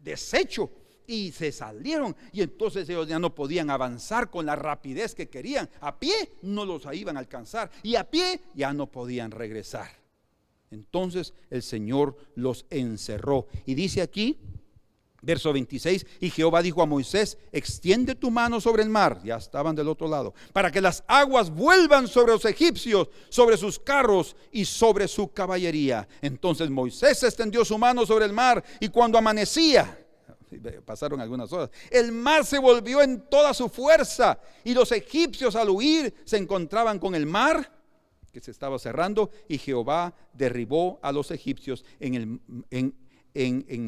deshecho, y se salieron. Y entonces ellos ya no podían avanzar con la rapidez que querían. A pie no los iban a alcanzar, y a pie ya no podían regresar. Entonces el Señor los encerró. Y dice aquí, verso 26, y Jehová dijo a Moisés: extiende tu mano sobre el mar, ya estaban del otro lado, para que las aguas vuelvan sobre los egipcios, sobre sus carros y sobre su caballería. Entonces Moisés extendió su mano sobre el mar, y cuando amanecía, pasaron algunas horas, el mar se volvió en toda su fuerza, y los egipcios al huir se encontraban con el mar que se estaba cerrando, y Jehová derribó a los egipcios en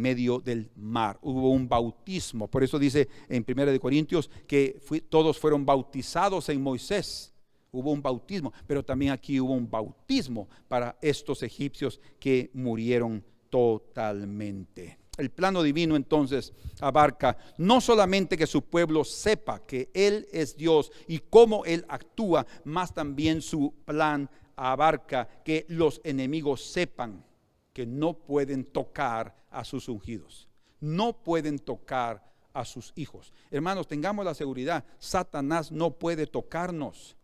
medio del mar. Hubo un bautismo. Por eso dice en 1 Corintios que todos fueron bautizados en Moisés. Hubo un bautismo, pero también aquí hubo un bautismo para estos egipcios que murieron totalmente. El plano divino entonces abarca no solamente que su pueblo sepa que Él es Dios y cómo Él actúa, más también su plan abarca que los enemigos sepan que no pueden tocar a sus ungidos, no pueden tocar a sus hijos. Hermanos, tengamos la seguridad: Satanás no puede tocarnos,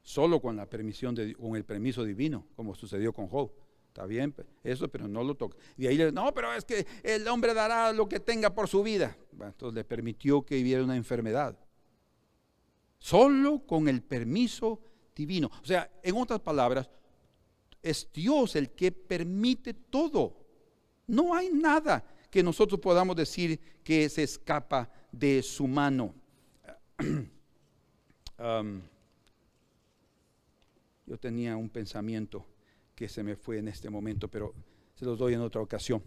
solo con la permisión con el permiso divino, como sucedió con Job. Está bien eso, pero no lo toca. Y ahí no, pero es que el hombre dará lo que tenga por su vida. Bueno, entonces le permitió que viviera una enfermedad, solo con el permiso divino. O sea, en otras palabras, es Dios el que permite todo. No hay nada que nosotros podamos decir que se escapa de su mano. Yo tenía un pensamiento que se me fue en este momento, pero se los doy en otra ocasión.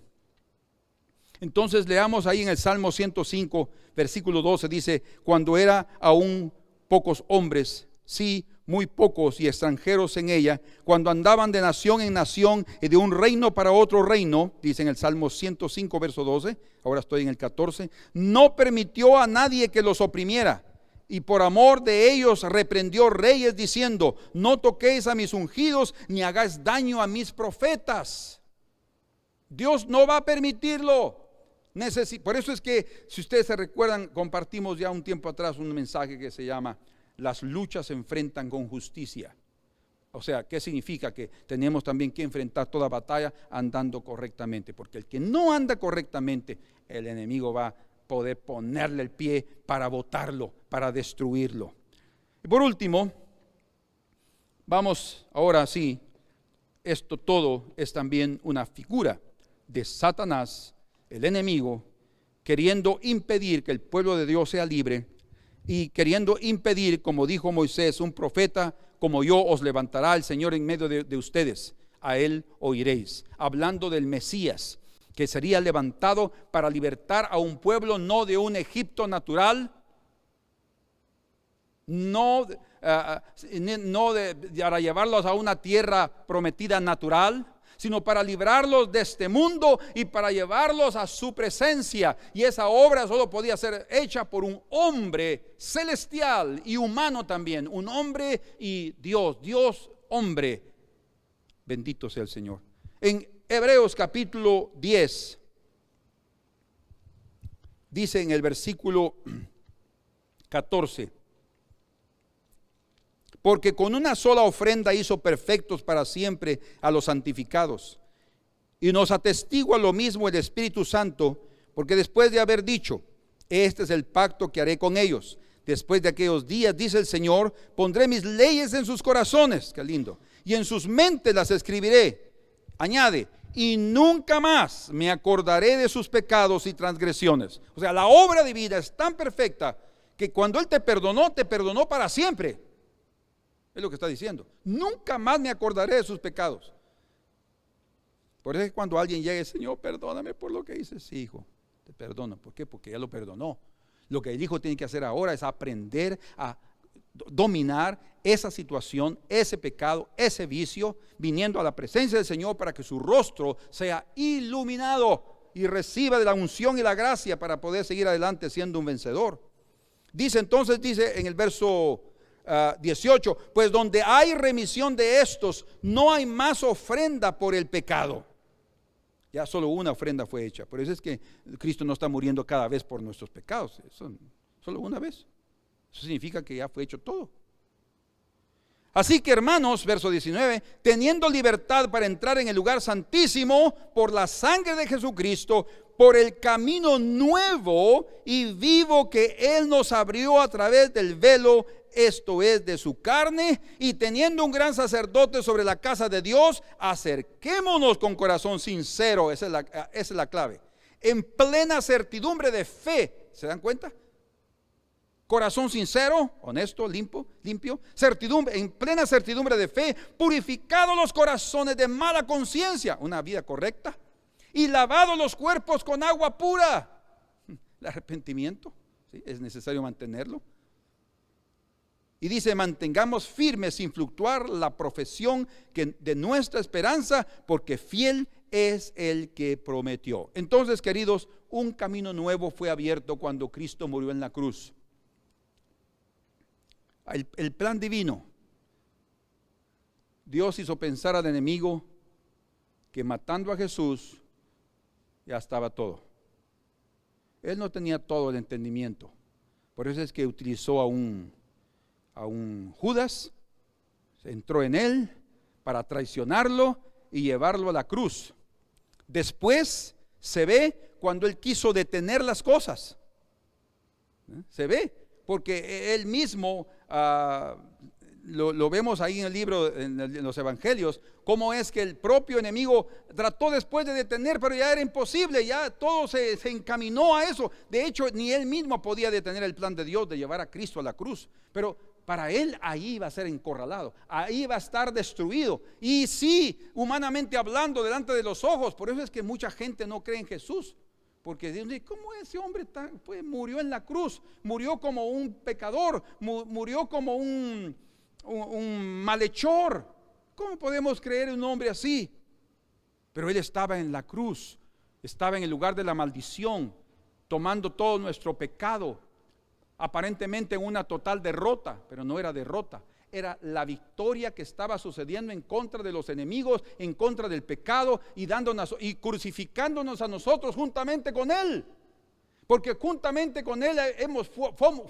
Entonces leamos ahí en el Salmo 105, versículo 12, dice: cuando era aún pocos hombres, sí, muy pocos y extranjeros en ella, cuando andaban de nación en nación y de un reino para otro reino, dice en el Salmo 105, verso 12, ahora estoy en el 14, no permitió a nadie que los oprimiera, y por amor de ellos reprendió reyes diciendo: no toquéis a mis ungidos, ni hagáis daño a mis profetas. Dios no va a permitirlo. Por eso es que, si ustedes se recuerdan, compartimos ya un tiempo atrás un mensaje que se llama: las luchas se enfrentan con justicia. O sea, ¿qué significa? Que tenemos también que enfrentar toda batalla andando correctamente, porque el que no anda correctamente, el enemigo va a poder ponerle el pie para botarlo, para destruirlo. Y por último, vamos ahora sí, esto todo es también una figura de Satanás, el enemigo, queriendo impedir que el pueblo de Dios sea libre, y queriendo impedir, como dijo Moisés: un profeta como yo os levantará el Señor en medio de ustedes, a él oiréis. Hablando del Mesías, que sería levantado para libertar a un pueblo, no de un Egipto natural, no para llevarlos a una tierra prometida natural, sino para librarlos de este mundo y para llevarlos a su presencia. Y esa obra solo podía ser hecha por un hombre celestial y humano también, un hombre y Dios hombre. Bendito sea el Señor. En Hebreos capítulo 10, dice en el versículo 14: porque con una sola ofrenda hizo perfectos para siempre a los santificados. Y nos atestigua lo mismo el Espíritu Santo, porque después de haber dicho: este es el pacto que haré con ellos después de aquellos días, dice el Señor, pondré mis leyes en sus corazones, qué lindo, y en sus mentes las escribiré. Añade: y nunca más me acordaré de sus pecados y transgresiones. O sea, la obra divina es tan perfecta que cuando Él te perdonó para siempre. Es lo que está diciendo. Nunca más me acordaré de sus pecados. Por eso es que cuando alguien llegue: Señor, perdóname por lo que hice. Sí, hijo, te perdono. ¿Por qué? Porque ya lo perdonó. Lo que el hijo tiene que hacer ahora es aprender a dominar esa situación, ese pecado, ese vicio, viniendo a la presencia del Señor para que su rostro sea iluminado y reciba de la unción y la gracia para poder seguir adelante siendo un vencedor. Dice entonces, dice en el verso 18: pues donde hay remisión de estos, no hay más ofrenda por el pecado. Ya solo una ofrenda fue hecha. Por eso es que Cristo no está muriendo cada vez por nuestros pecados. Eso, solo una vez. Eso significa que ya fue hecho todo. Así que, hermanos, verso 19, teniendo libertad para entrar en el lugar santísimo por la sangre de Jesucristo, por el camino nuevo y vivo que Él nos abrió a través del velo, esto es, de su carne, y teniendo un gran sacerdote sobre la casa de Dios, acerquémonos con corazón sincero. Esa es la clave. En plena certidumbre de fe. ¿Se dan cuenta? Corazón sincero, honesto, limpio, certidumbre, en plena certidumbre de fe, purificados los corazones de mala conciencia, una vida correcta, y lavados los cuerpos con agua pura. El arrepentimiento, ¿sí? Es necesario mantenerlo. Y dice: mantengamos firmes sin fluctuar la profesión de nuestra esperanza, porque fiel es el que prometió. Entonces, queridos, un camino nuevo fue abierto cuando Cristo murió en la cruz. El plan divino. Dios hizo pensar al enemigo que matando a Jesús ya estaba todo. Él no tenía todo el entendimiento. Por eso es que utilizó a un Judas, entró en él para traicionarlo y llevarlo a la cruz. Después se ve cuando él quiso detener las cosas. Se ve, porque él mismo, lo vemos ahí en el libro, en los evangelios, cómo es que el propio enemigo trató después de detener, pero ya era imposible, ya todo se encaminó a eso. De hecho, ni él mismo podía detener el plan de Dios de llevar a Cristo a la cruz, pero para él ahí iba a ser encorralado, ahí iba a estar destruido. Y sí, humanamente hablando, delante de los ojos. Por eso es que mucha gente no cree en Jesús, porque dicen: ¿cómo ese hombre murió en la cruz? Murió como un pecador, murió como un malhechor. ¿Cómo podemos creer en un hombre así? Pero él estaba en la cruz, estaba en el lugar de la maldición, tomando todo nuestro pecado, aparentemente en una total derrota, pero no era derrota, era la victoria que estaba sucediendo en contra de los enemigos, en contra del pecado, y dándonos y crucificándonos a nosotros juntamente con él. Porque juntamente con él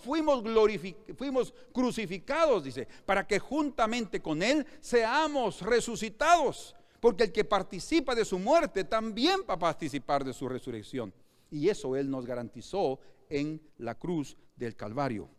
fuimos crucificados, dice, para que juntamente con él seamos resucitados. Porque el que participa de su muerte también va a participar de su resurrección. Y eso él nos garantizó en la cruz del Calvario.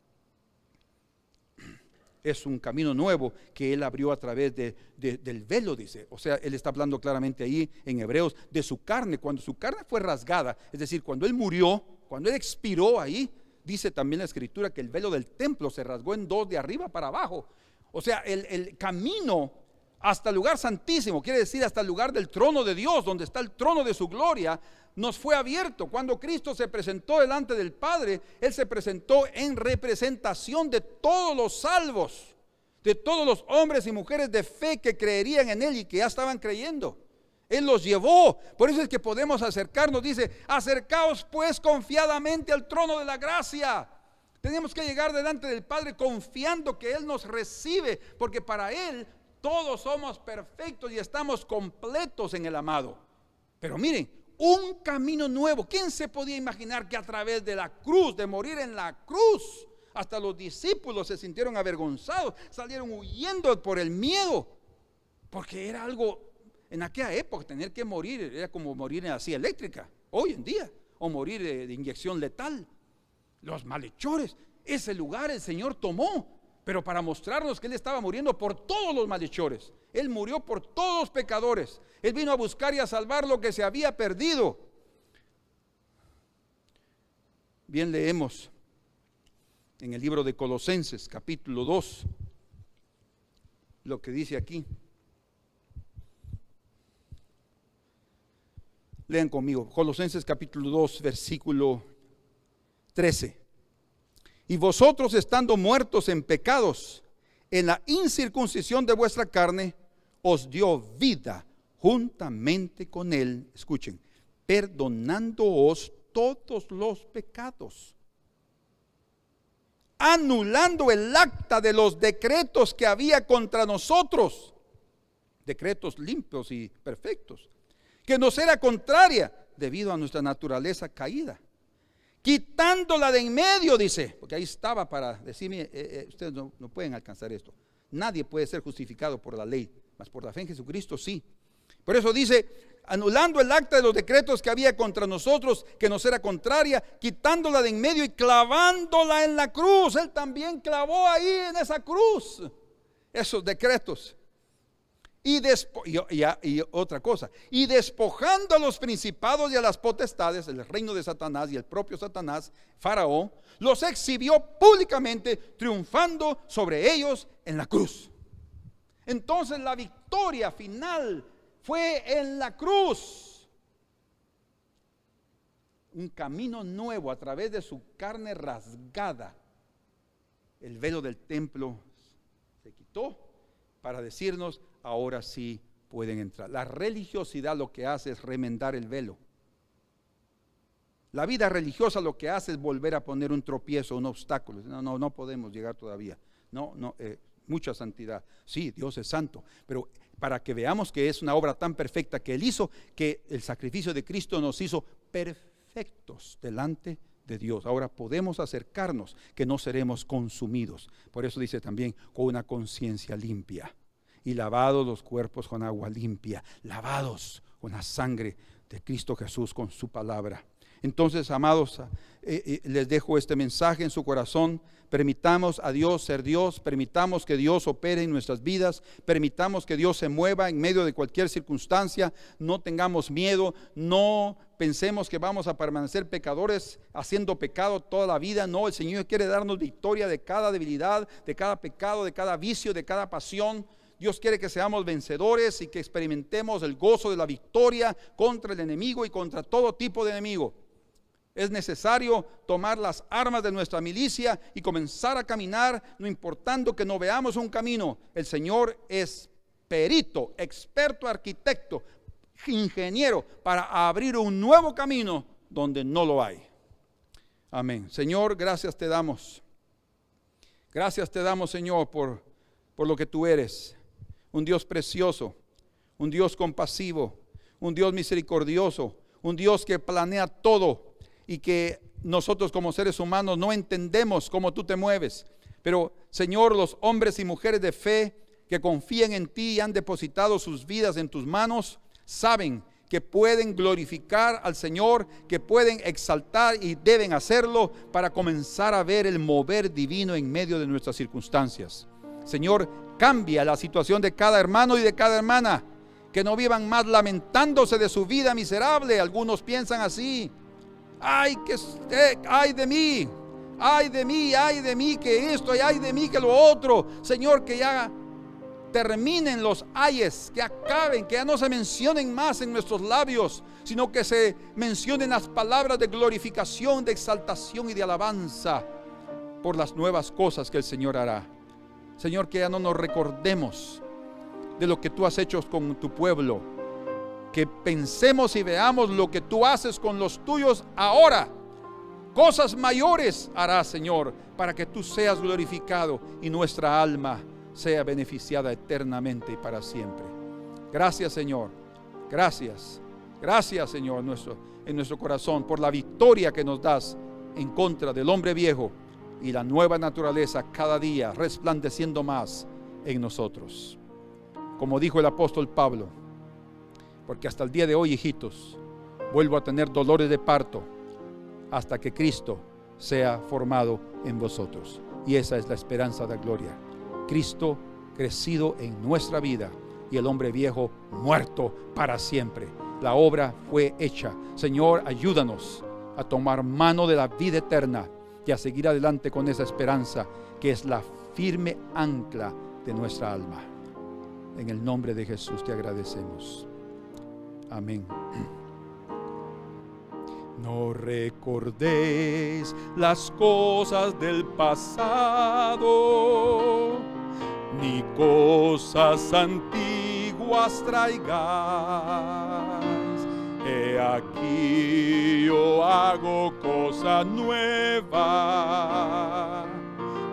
Es un camino nuevo que él abrió a través del velo, dice. O sea, él está hablando claramente ahí en Hebreos de su carne. Cuando su carne fue rasgada, es decir, cuando él murió, cuando él expiró ahí, dice también la Escritura que el velo del templo se rasgó en dos, de arriba para abajo. O sea, el camino hasta el lugar santísimo, quiere decir hasta el lugar del trono de Dios, donde está el trono de su gloria, nos fue abierto. Cuando Cristo se presentó delante del Padre, Él se presentó en representación de todos los salvos, de todos los hombres y mujeres de fe que creerían en Él y que ya estaban creyendo. Él los llevó. Por eso es que podemos acercarnos. Dice: acercaos pues confiadamente al trono de la gracia. Tenemos que llegar delante del Padre confiando que Él nos recibe, porque para Él todos somos perfectos y estamos completos en el amado. Pero miren, un camino nuevo. ¿Quién se podía imaginar que a través de la cruz, de morir en la cruz, hasta los discípulos se sintieron avergonzados, salieron huyendo por el miedo? Porque era algo, en aquella época, tener que morir era como morir en la silla eléctrica, hoy en día, o morir de inyección letal. Los malhechores, ese lugar el Señor tomó, pero para mostrarnos que Él estaba muriendo por todos los malhechores. Él murió por todos los pecadores. Él vino a buscar y a salvar lo que se había perdido. Bien, leemos en el libro de Colosenses, capítulo 2, lo que dice aquí. Lean conmigo, Colosenses capítulo 2, versículo 13. Y vosotros, estando muertos en pecados, en la incircuncisión de vuestra carne, os dio vida juntamente con Él, escuchen, perdonándoos todos los pecados, anulando el acta de los decretos que había contra nosotros, decretos limpios y perfectos, que nos era contraria debido a nuestra naturaleza caída, quitándola de en medio, dice, porque ahí estaba para decirme, ustedes no pueden alcanzar esto. Nadie puede ser justificado por la ley, mas por la fe en Jesucristo sí. Por eso dice, anulando el acta de los decretos que había contra nosotros, que nos era contraria, quitándola de en medio y clavándola en la cruz. Él también clavó ahí en esa cruz esos decretos. Y otra cosa, y despojando a los principados y a las potestades, el reino de Satanás y el propio Satanás, Faraón, los exhibió públicamente, triunfando sobre ellos en la cruz. Entonces la victoria final fue en la cruz. Un camino nuevo a través de su carne rasgada. El velo del templo se quitó para decirnos, ahora sí pueden entrar. La religiosidad lo que hace es remendar el velo. La vida religiosa lo que hace es volver a poner un tropiezo, un obstáculo. No podemos llegar todavía. Mucha santidad. Sí, Dios es santo, pero para que veamos que es una obra tan perfecta que Él hizo, que el sacrificio de Cristo nos hizo perfectos delante de Dios. Ahora podemos acercarnos, que no seremos consumidos. Por eso dice también, con una conciencia limpia. Y lavados los cuerpos con agua limpia, lavados con la sangre de Cristo Jesús, con su palabra. Entonces, amados, les dejo este mensaje en su corazón. Permitamos a Dios ser Dios, permitamos que Dios opere en nuestras vidas, permitamos que Dios se mueva en medio de cualquier circunstancia. No tengamos miedo, no pensemos que vamos a permanecer pecadores haciendo pecado toda la vida. No, el Señor quiere darnos victoria de cada debilidad, de cada pecado, de cada vicio, de cada pasión. Dios quiere que seamos vencedores y que experimentemos el gozo de la victoria contra el enemigo y contra todo tipo de enemigo. Es necesario tomar las armas de nuestra milicia y comenzar a caminar, no importando que no veamos un camino. El Señor es perito, experto, arquitecto, ingeniero para abrir un nuevo camino donde no lo hay. Amén. Señor, gracias te damos. Gracias te damos, Señor, por lo que tú eres. Un Dios precioso, un Dios compasivo, un Dios misericordioso, un Dios que planea todo y que nosotros como seres humanos no entendemos cómo tú te mueves. Pero, Señor, los hombres y mujeres de fe que confían en ti y han depositado sus vidas en tus manos, saben que pueden glorificar al Señor, que pueden exaltar y deben hacerlo para comenzar a ver el mover divino en medio de nuestras circunstancias. Señor, cambia la situación de cada hermano y de cada hermana, que no vivan más lamentándose de su vida miserable. Algunos piensan así: ay de mí, ay de mí, ay de mí que esto y ay de mí que lo otro. Señor, que ya terminen los ayes, que acaben, que ya no se mencionen más en nuestros labios, sino que se mencionen las palabras de glorificación, de exaltación y de alabanza por las nuevas cosas que el Señor hará. Señor, que ya no nos recordemos de lo que tú has hecho con tu pueblo, que pensemos y veamos lo que tú haces con los tuyos ahora. Cosas mayores harás, Señor, para que tú seas glorificado y nuestra alma sea beneficiada eternamente y para siempre. Gracias, Señor. Gracias. Gracias, Señor, en nuestro corazón por la victoria que nos das en contra del hombre viejo y la nueva naturaleza cada día resplandeciendo más en nosotros. Como dijo el apóstol Pablo, porque hasta el día de hoy, hijitos, vuelvo a tener dolores de parto hasta que Cristo sea formado en vosotros. Y esa es la esperanza de gloria. Cristo crecido en nuestra vida y el hombre viejo muerto para siempre. La obra fue hecha. Señor, ayúdanos a tomar mano de la vida eterna y a seguir adelante con esa esperanza que es la firme ancla de nuestra alma. En el nombre de Jesús te agradecemos. Amén. No recordéis las cosas del pasado, ni cosas antiguas traigáis. He aquí yo hago cosa nueva,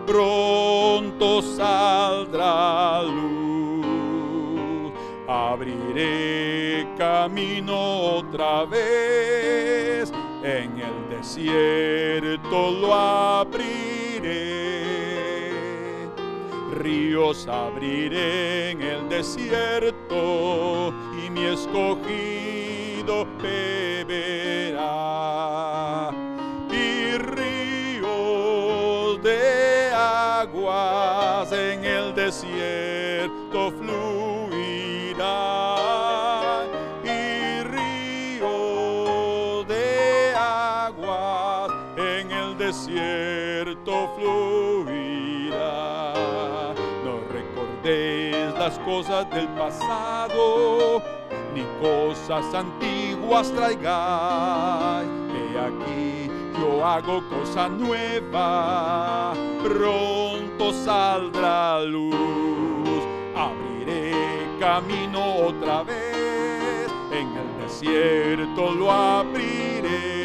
pronto saldrá luz. Abriré camino otra vez, en el desierto lo abriré. Ríos abriré en el desierto y mi escogido beberá. Y ríos de aguas en el desierto fluirán. Y ríos de aguas en el desierto fluirán. No recordéis las cosas del pasado, ni cosas antiguas traigáis. He aquí yo hago cosa nueva, pronto saldrá luz. Abriré camino otra vez, en el desierto lo abriré.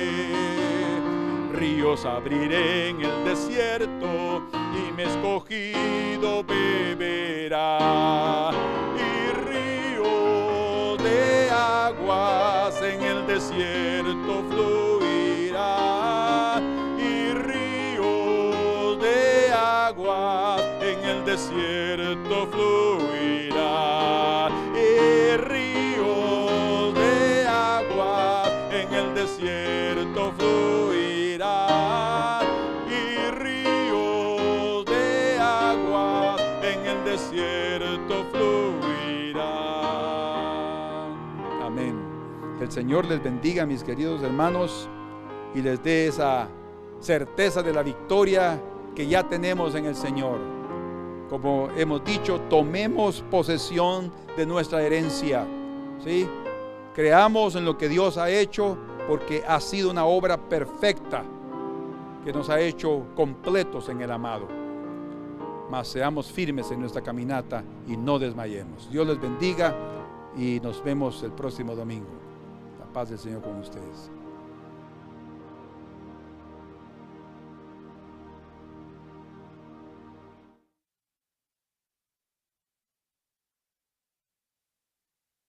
Ríos abriré en el desierto y mi escogido beberá. Y río de aguas en el desierto fluirá. Y río de aguas en el desierto fluirá. Y río de aguas en el desierto fluirá. Y río de aguas en el desierto fluirá. Amén. Que el Señor les bendiga, mis queridos hermanos, y les dé esa certeza de la victoria que ya tenemos en el Señor. Como hemos dicho, tomemos posesión de nuestra herencia, ¿sí? Creamos en lo que Dios ha hecho, porque ha sido una obra perfecta que nos ha hecho completos en el amado. Mas seamos firmes en nuestra caminata y no desmayemos. Dios les bendiga y nos vemos el próximo domingo. La paz del Señor con ustedes.